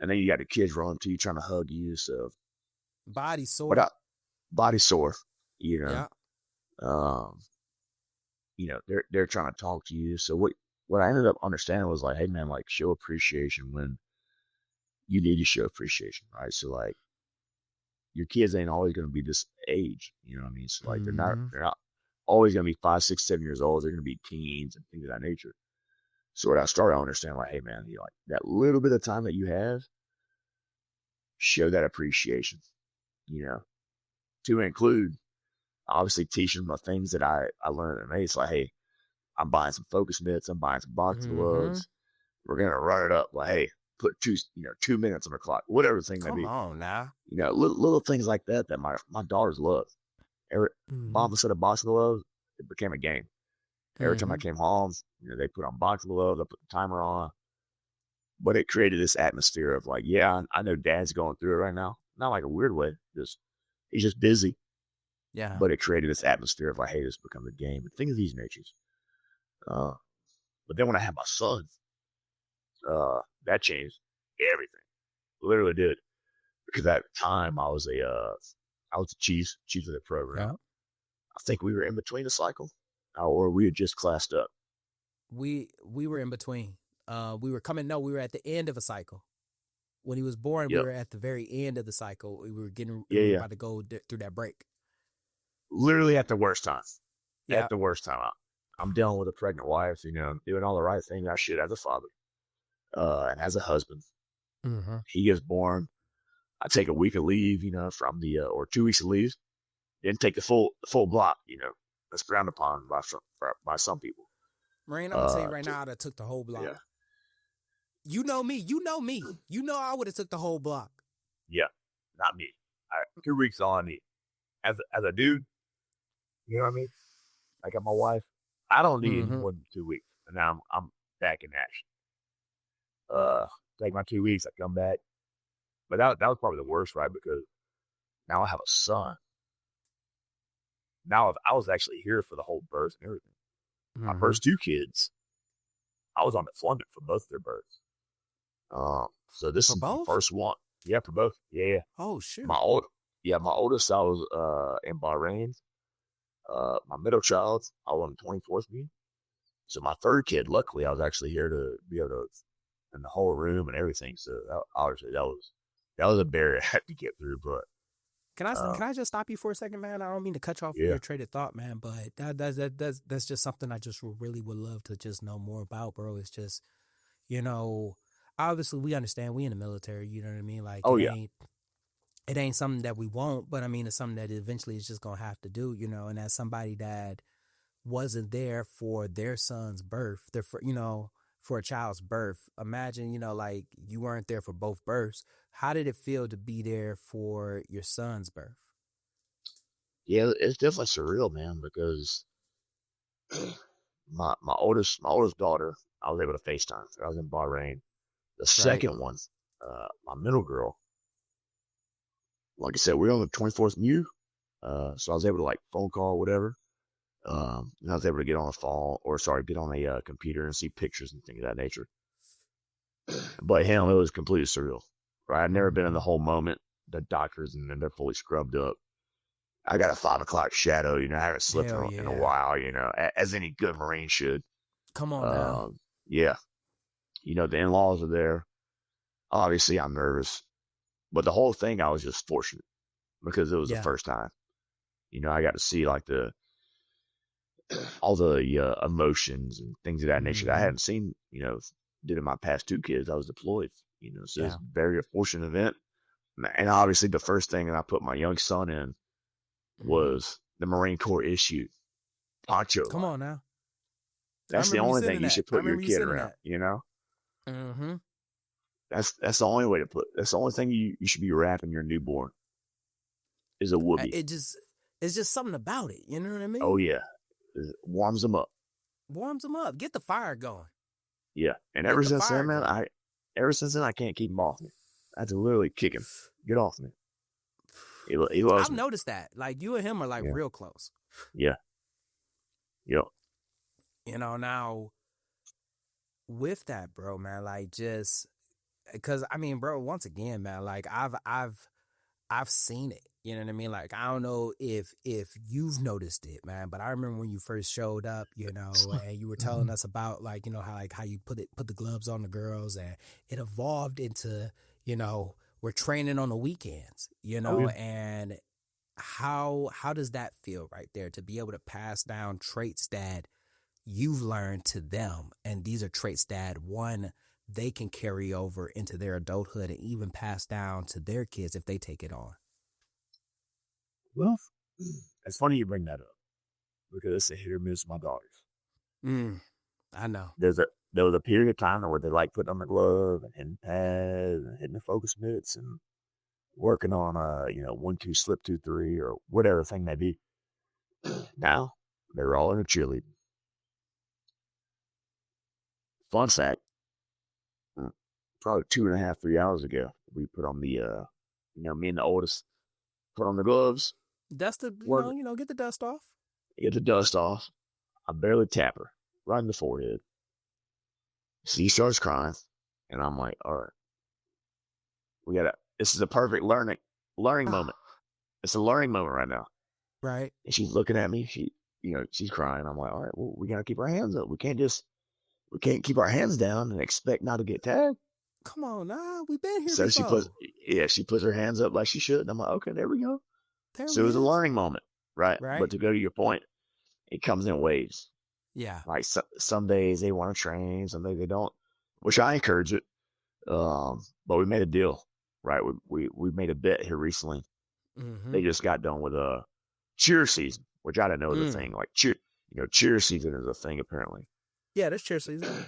then you got the kids running to you, trying to hug you. So body sore, you know. You know, they're trying to talk to you. So what I ended up understanding was, like, hey man, like, show appreciation when you need to show appreciation, right? So, like, your kids ain't always going to be this age, you know what I mean? So, like, they're not always going to be 5, 6, 7 years old. They're going to be teens and things of that nature. So what I started to understand, like, hey man, you know, like, that little bit of time that you have, show that appreciation, you know, to include obviously teaching them the things that I learned at MACE. Like, hey, I'm buying some focus mitts, I'm buying some boxing gloves. We're going to run it up. Like, hey, put 2 minutes on the clock, whatever the thing may be. Come on now. You know, little things like that my daughters love. Mom set a box of gloves. It became a game. Every time I came home, they put on box gloves. I put the timer on. But it created this atmosphere of like, yeah, I know Dad's going through it right now. Not like a weird way. He's just busy. Yeah. But it created this atmosphere of like, hey, this becomes a game. And think of these natures. But then when I had my son, that changed everything. Literally did. Because at the time I was the chief of the program. Yeah. I think we were in between the cycle, or we had just classed up. We were in between. We were at the end of a cycle. When he was born, we were at the very end of the cycle. We were about to go through that break. Literally at the worst time. Yeah. At the worst time. I'm dealing with a pregnant wife, doing all the right things I should as a father, and as a husband. Mm-hmm. He gets born. I take a week of leave, from or 2 weeks of leave. Didn't take the full block, that's frowned upon by some people. Marine, I'm gonna tell you right now, I took the whole block. Yeah. You know me. You know I would have took the whole block. Yeah, not me. 2 weeks on me. As a dude, you know what I mean? I got my wife. I don't need more than 2 weeks, and now I'm back in action. Take my 2 weeks, I come back. But that was probably the worst, right? Because now I have a son. Now I was actually here for the whole birth and everything. My first 2 kids, I was on deployment for both their births. So this is the first one. Yeah, for both. Yeah. Oh shoot. My oldest, I was in Bahrain. My middle child, I was on the 24th meeting. So my third kid, luckily, I was actually here to be able to in the whole room and everything. So obviously that was a barrier I had to get through. But can I just stop you for a second, man? I don't mean to cut you off your train of thought, man, but that's just something I just really would love to just know more about, bro. It's just, obviously we understand we in the military, you know what I mean? Like, it ain't something that we won't, but I mean, it's something that eventually is just gonna have to do, and as somebody that wasn't there for their son's birth, for a child's birth, imagine, like you weren't there for both births. How did it feel to be there for your son's birth? Yeah, it's definitely surreal, man, because my oldest daughter, I was able to FaceTime. I was in Bahrain. The second one, my middle girl, like I said, we're on the 24th MU, so I was able to like phone call, whatever. And I was able to get on a computer and see pictures and things of that nature. But hell, it was completely surreal. Right, I'd never been in the whole moment. The doctors and then they're fully scrubbed up. I got a 5 o'clock shadow. I haven't slept in a while. As any good Marine should. Come on now. Yeah, the in-laws are there. Obviously, I'm nervous, but the whole thing, I was just fortunate because it was the first time. I got to see like all the emotions and things of that nature that I hadn't seen. Did in my past 2 kids. I was deployed. So it's a very fortunate event. And obviously, the first thing that I put my young son in was the Marine Corps issued poncho. Come on now. That's the only thing you should put your kid around. Mm-hmm. That's the only way to put. That's the only thing you should be wrapping your newborn. Is a whoopee. It's just something about it. You know what I mean? Oh yeah, it warms them up. Get the fire going. Yeah, and ever since then, man, I can't keep him off me. I had to literally kick him. Get off me. He loves I've noticed that. Like, you and him are like real close. Yeah. Yep. Now with that, bro, man, like just because I mean, bro, once again, man, like I've seen it. You know what I mean? Like, I don't know if you've noticed it, man, but I remember when you first showed up, and you were telling us about like, how you put the gloves on the girls, and it evolved into, we're training on the weekends, and how does that feel right there to be able to pass down traits that you've learned to them, and these are traits that they can carry over into their adulthood and even pass down to their kids if they take it on. Well, it's funny you bring that up because it's a hit or miss with my daughters. I know. There was a period of time where they like putting on the glove and hitting pads and hitting the focus mitts and working on 1-2 slip 2-3 or whatever thing may be. Now they're all in a cheerleading. Fun fact, probably 2.5, 3 hours ago, we put on the, me and the oldest put on the gloves, Dust the, work, get the dust off. get the dust off. I barely tap her right in the forehead. She starts crying, and I'm like, all right, this is a perfect learning moment. It's a learning moment right now. Right. And she's looking at me. She's crying. I'm like, all right, well, we got to keep our hands up. We can't keep our hands down and expect not to get tagged. Come on, nah, we've been here So before. she puts her hands up like she should. And I'm like, okay, there we go. There So it was a learning moment, right? Right. But to go to your point, it comes in waves. Yeah. Like some days they want to train, some days they don't, which I encourage it. But we made a deal, right? We made a bet here recently. Mm-hmm. They just got done with a cheer season, which I didn't know was a thing. Like cheer season is a thing apparently. Yeah, that's cheer season.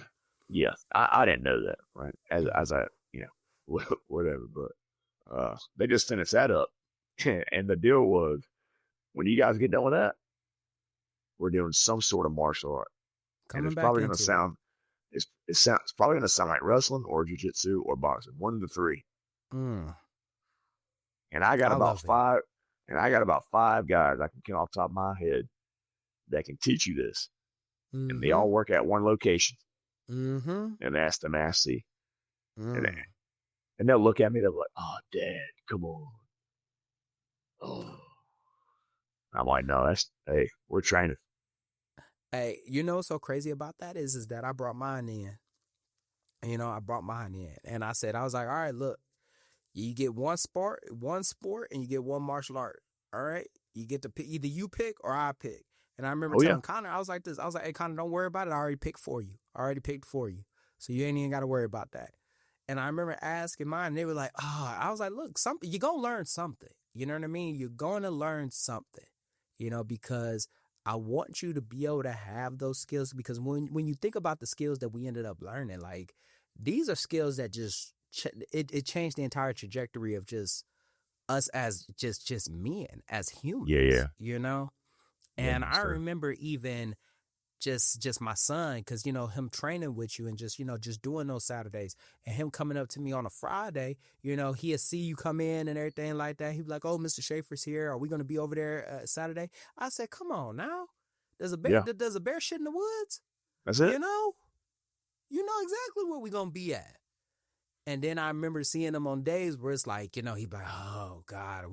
Yeah, I didn't know that, right? As I, whatever. But they just finished that up, and the deal was when you guys get done with that, we're doing some sort of martial art, and it's probably going to sound it's probably going to sound like wrestling or jiu-jitsu or boxing, one of the three. And I got about five. And I got about 5 guys I can count off the top of my head that can teach you this. Mm-hmm. And they all work at one location. Mm-hmm. And that's the MACE Chief. And they'll look at me, they'll be like, oh, Dad, come on. Oh. I'm like, no, hey, we're training. Hey, what's so crazy about that is that I brought mine in. And I said, I was like, all right, look. You get one sport, and you get one martial art. All right, you get to pick, either you pick or I pick. And I remember telling Connor, I was like, hey, Connor, don't worry about it. I already picked for you. So you ain't even got to worry about that. And I remember asking mine, and they were like, I was like, look, you're going to learn something. You know what I mean? You're going to learn something, because I want you to be able to have those skills, because when you think about the skills that we ended up learning, like these are skills that just, it changed the entire trajectory of just us as just men, as humans. And I remember even just my son, because him training with you and just doing those Saturdays, and him coming up to me on a Friday, he'll see you come in and everything like that. He'd be like, oh, Mr. Schaeffer's here, are we going to be over there Saturday? I said, come on now, there's a bear shit in the woods. That's it. You know exactly where we gonna be at. And then I remember seeing him on days where it's like, he'd be like, oh God,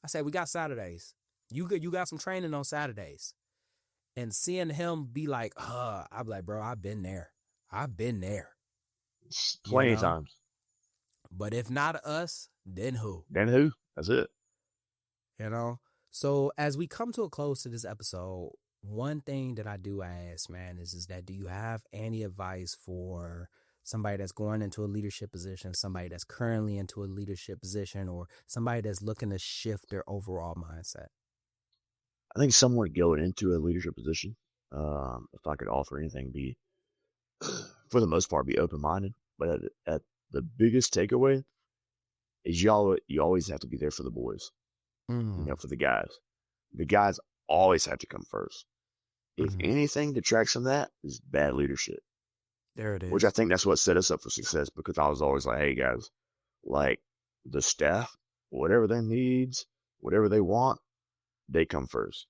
I said, we got Saturdays. You got some training on Saturdays. And seeing him be like, I'd be like, bro, I've been there. Plenty of times. But if not us, then who? That's it. So as we come to a close to this episode, one thing that I do ask, man, is that do you have any advice for somebody that's going into a leadership position, somebody that's currently into a leadership position, or somebody that's looking to shift their overall mindset? I think someone going into a leadership position, if I could offer anything, be, for the most part, be open-minded. But at the biggest takeaway is you always have to be there for the boys, for the guys. The guys always have to come first. If anything detracts from that, is bad leadership. There it is. Which I think that's what set us up for success, because I was always like, hey, guys, like the staff, whatever they needs, whatever they want, they come first.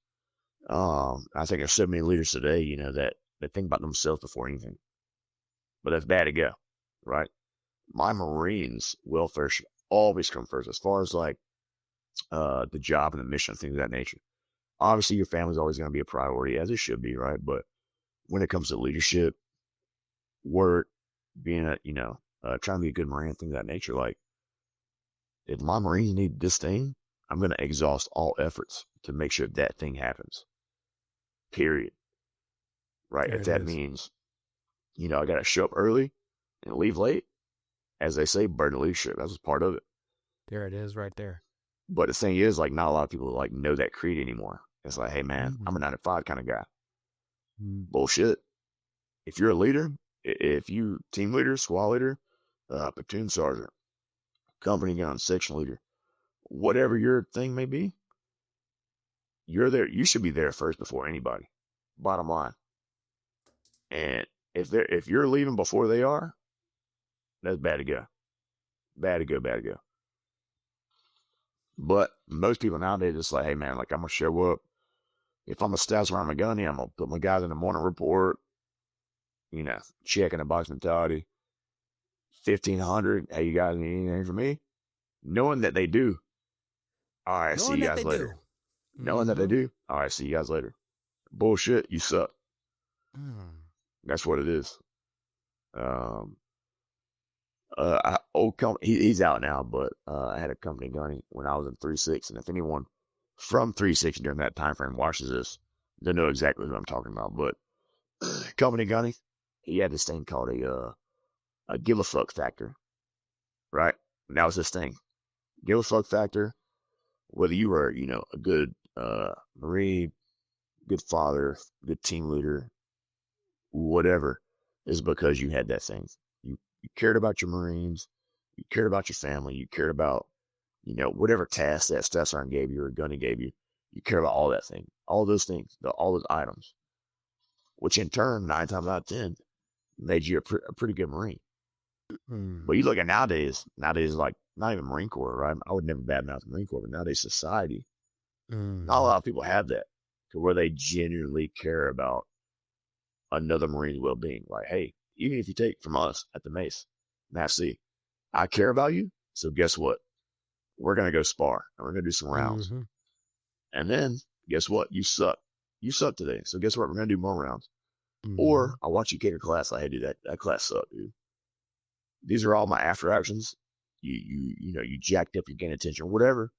I think there's so many leaders today, that they think about themselves before anything. But that's bad to go, right? My Marines' welfare should always come first, as far as like the job and the mission, things of that nature. Obviously, your family's always going to be a priority, as it should be, right? But when it comes to leadership, work, being trying to be a good Marine, things of that nature, like if my Marines need this thing, I'm going to exhaust all efforts to make sure that thing happens. Period. Right? If that means, I got to show up early and leave late, as they say, burden of leadership. That was part of it. There it is right there. But the thing is, like, not a lot of people like know that creed anymore. It's like, hey, man, I'm a 9-to-5 kind of guy. Bullshit. If you're a leader, if you team leader, squad leader, platoon sergeant, company gun, section leader, whatever your thing may be, you're there. You should be there first before anybody. Bottom line. And if you're leaving before they are, that's bad to go. Bad to go. Bad to go. But most people nowadays just like, hey man, like I'm gonna show up. If I'm a stats around my gunny, I'm gonna put my guys in the morning report. Checking the box mentality. 1,500. Hey, you guys need anything from me? Knowing that they do. All right, see you guys later. Knowing that they do. All right, see you guys later. Bullshit, you suck. That's what it is. He's out now, but I had a company gunny when I was in 3-6, and if anyone from 3-6 during that time frame watches this, they know exactly what I'm talking about. But company gunny, he had this thing called a give a fuck factor, right? And that was this thing. Give a fuck factor, whether you were, a good Marine, good father, good team leader, whatever, is because you had that thing. You cared about your Marines, you cared about your family, you cared about, whatever task that Staff Sergeant gave you or Gunny gave you, you care about all that thing, all those things, all those items, which in turn, 9 times out of 10, made you a pretty good Marine. But you look at nowadays, like, not even Marine Corps, right? I would never badmouth the Marine Corps, but nowadays society, not a lot of people have that to where they genuinely care about another Marine's well-being. Like, hey, even if you take from us at the MACE, see, I care about you, so guess what? We're going to go spar, and we're going to do some rounds. And then, guess what? You suck. You suck today, so guess what? We're going to do more rounds. Or, I watch you cater class, like, hey, dude, that class sucked, dude. These are all my after actions. You jacked up, you gain attention, whatever.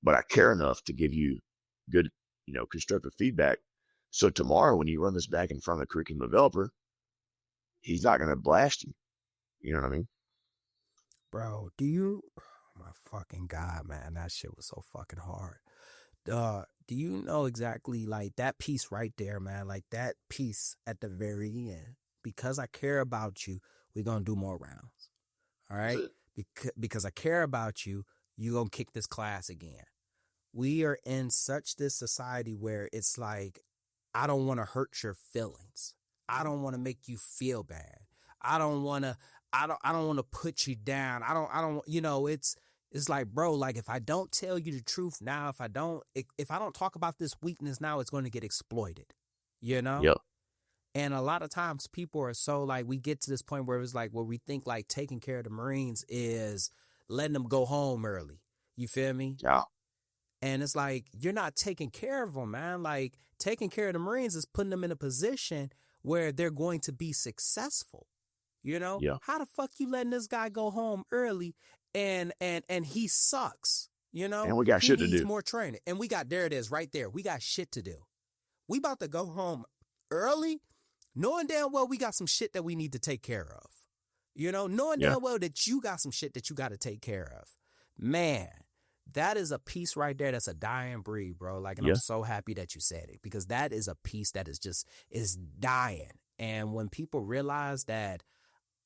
But I care enough to give you good, constructive feedback. So tomorrow, when you run this back in front of the curriculum developer, he's not going to blast you. You know what I mean? Bro, oh my fucking God, man, that shit was so fucking hard. Do you know exactly, like, that piece right there, man, like that piece at the very end? Because I care about you, we're going to do more rounds. All right? Because I care about you, you're going to kick this class again. We are in such this society where it's like, I don't want to hurt your feelings. I don't want to make you feel bad. I don't want to put you down. I don't, it's like, bro, like if I don't tell you the truth now, if I don't talk about this weakness now, it's going to get exploited, Yep. And a lot of times people are so like, we get to this point where it's like, where we think like taking care of the Marines is letting them go home early. You feel me? Yeah. And it's like, you're not taking care of them, man. Like taking care of the Marines is putting them in a position where they're going to be successful. Yeah. How the fuck you letting this guy go home early and he sucks, And we got shit to do. He needs more training. And there it is right there. We got shit to do. We about to go home early, knowing damn well we got some shit that we need to take care of. Knowing damn well that you got some shit that you got to take care of. Man, that is a piece right there that's a dying breed, bro. Like, and I'm so happy that you said it, because that is a piece that is dying. And when people realize that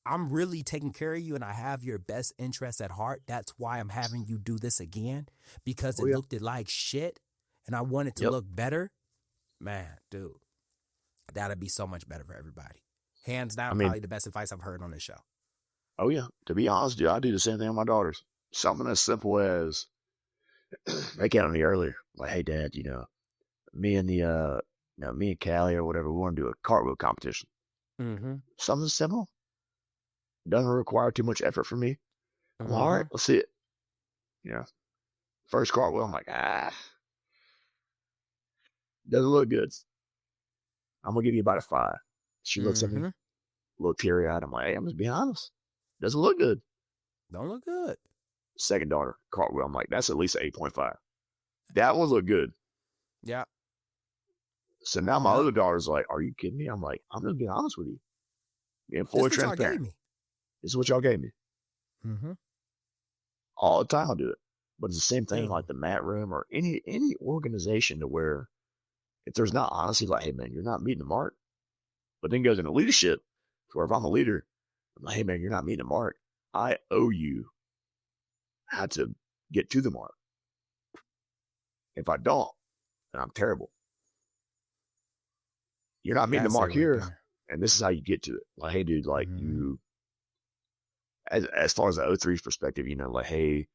I'm really taking care of you and I have your best interests at heart, that's why I'm having you do this again, because it looked like shit and I want it to look better. Man, dude, that'd be so much better for everybody. Hands down, probably the best advice I've heard on this show. Oh, yeah. To be honest, dude, I do the same thing with my daughters. Something as simple as, they came to me earlier, like, hey, Dad, me and Callie or whatever, we want to do a cartwheel competition. Something simple. Doesn't require too much effort from me. I'm all right, let's see it. First cartwheel, I'm like, doesn't look good. I'm going to give you about a 5. She looks at me, a little teary-eyed. I'm like, hey, I'm just being honest. Doesn't look good. Don't look good. Second daughter, cartwheel. I'm like, that's at least an 8.5. That one looked good. Yeah. So now my other daughter's like, are you kidding me? I'm like, I'm just being honest with you. Being fully transparent. This is what y'all gave me. All the time I'll do it. But it's the same thing like the mat room or any organization to where if there's not honesty, like, hey, man, you're not meeting the mark. But then goes into leadership, where if I'm a leader, I'm like, hey, man, you're not meeting the mark. I owe you how to get to the mark. If I don't, then I'm terrible. You're not meeting the That's it mark right here, there. and this is how you get to it. Like, hey, dude, like you, as far as the O3's perspective, like, hey,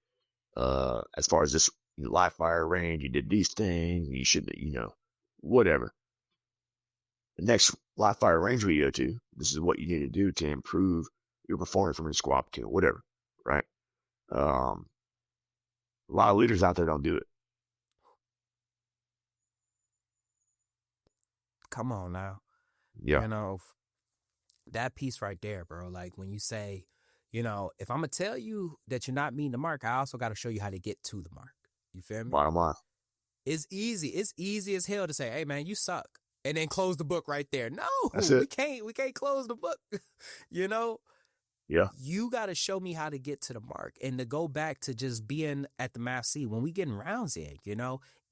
as far as this live fire range, you did these things, you should, whatever. The next live fire range we go to, this is what you need to do to improve your performance from your squad kill, whatever, right? A lot of leaders out there don't do it. Come on now. Yeah. That piece right there, bro. Like when you say, if I'm going to tell you that you're not meeting the mark, I also got to show you how to get to the mark. You feel me? Bottom line. It's easy. It's easy as hell to say, hey, man, you suck. And then close the book right there. No, That's it. we can't close the book. Yeah. You got to show me how to get to the mark. And to go back to just being at the MACE, when we getting rounds in,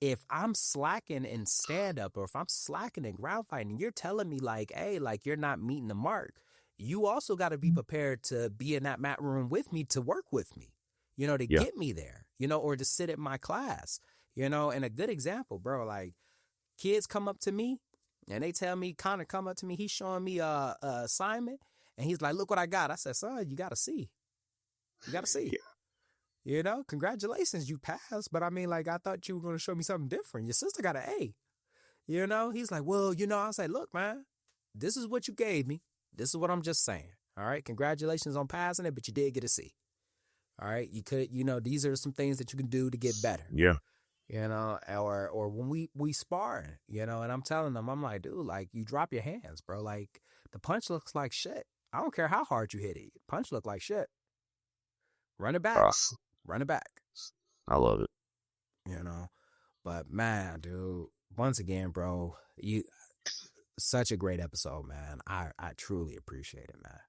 if I'm slacking in stand up or if I'm slacking in ground fighting, you're telling me like, hey, like you're not meeting the mark. You also got to be prepared to be in that mat room with me, to work with me, to get me there, or to sit at my class, and a good example, bro, like kids come up to me and they tell me, Connor come up to me, he's showing me a assignment and he's like, look what I got. I said, son, you got to see. You got to see. Yeah. Congratulations, you passed. But I mean, like, I thought you were going to show me something different. Your sister got an A. He's like, well, I was like, look, man, this is what you gave me. This is what I'm just saying. All right. Congratulations on passing it, but you did get a C. All right. You could, these are some things that you can do to get better. Yeah. Or when we sparring, and I'm telling them, I'm like, dude, like you drop your hands, bro. Like the punch looks like shit. I don't care how hard you hit it. Punch look like shit. Run it back. Run it back. I love it. But man, dude, once again, bro, you such a great episode, man. I truly appreciate it, man.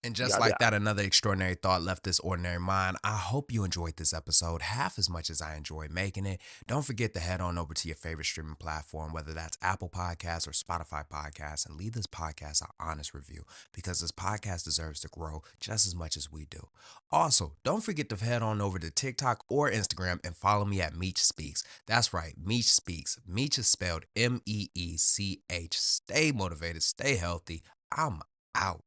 And just like that, another extraordinary thought left this ordinary mind. I hope you enjoyed this episode half as much as I enjoyed making it. Don't forget to head on over to your favorite streaming platform, whether that's Apple Podcasts or Spotify Podcasts, and leave this podcast an honest review because this podcast deserves to grow just as much as we do. Also, don't forget to head on over to TikTok or Instagram and follow me at Meech Speaks. That's right, Meech Speaks. Meech is spelled M-E-E-C-H. Stay motivated, stay healthy. I'm out.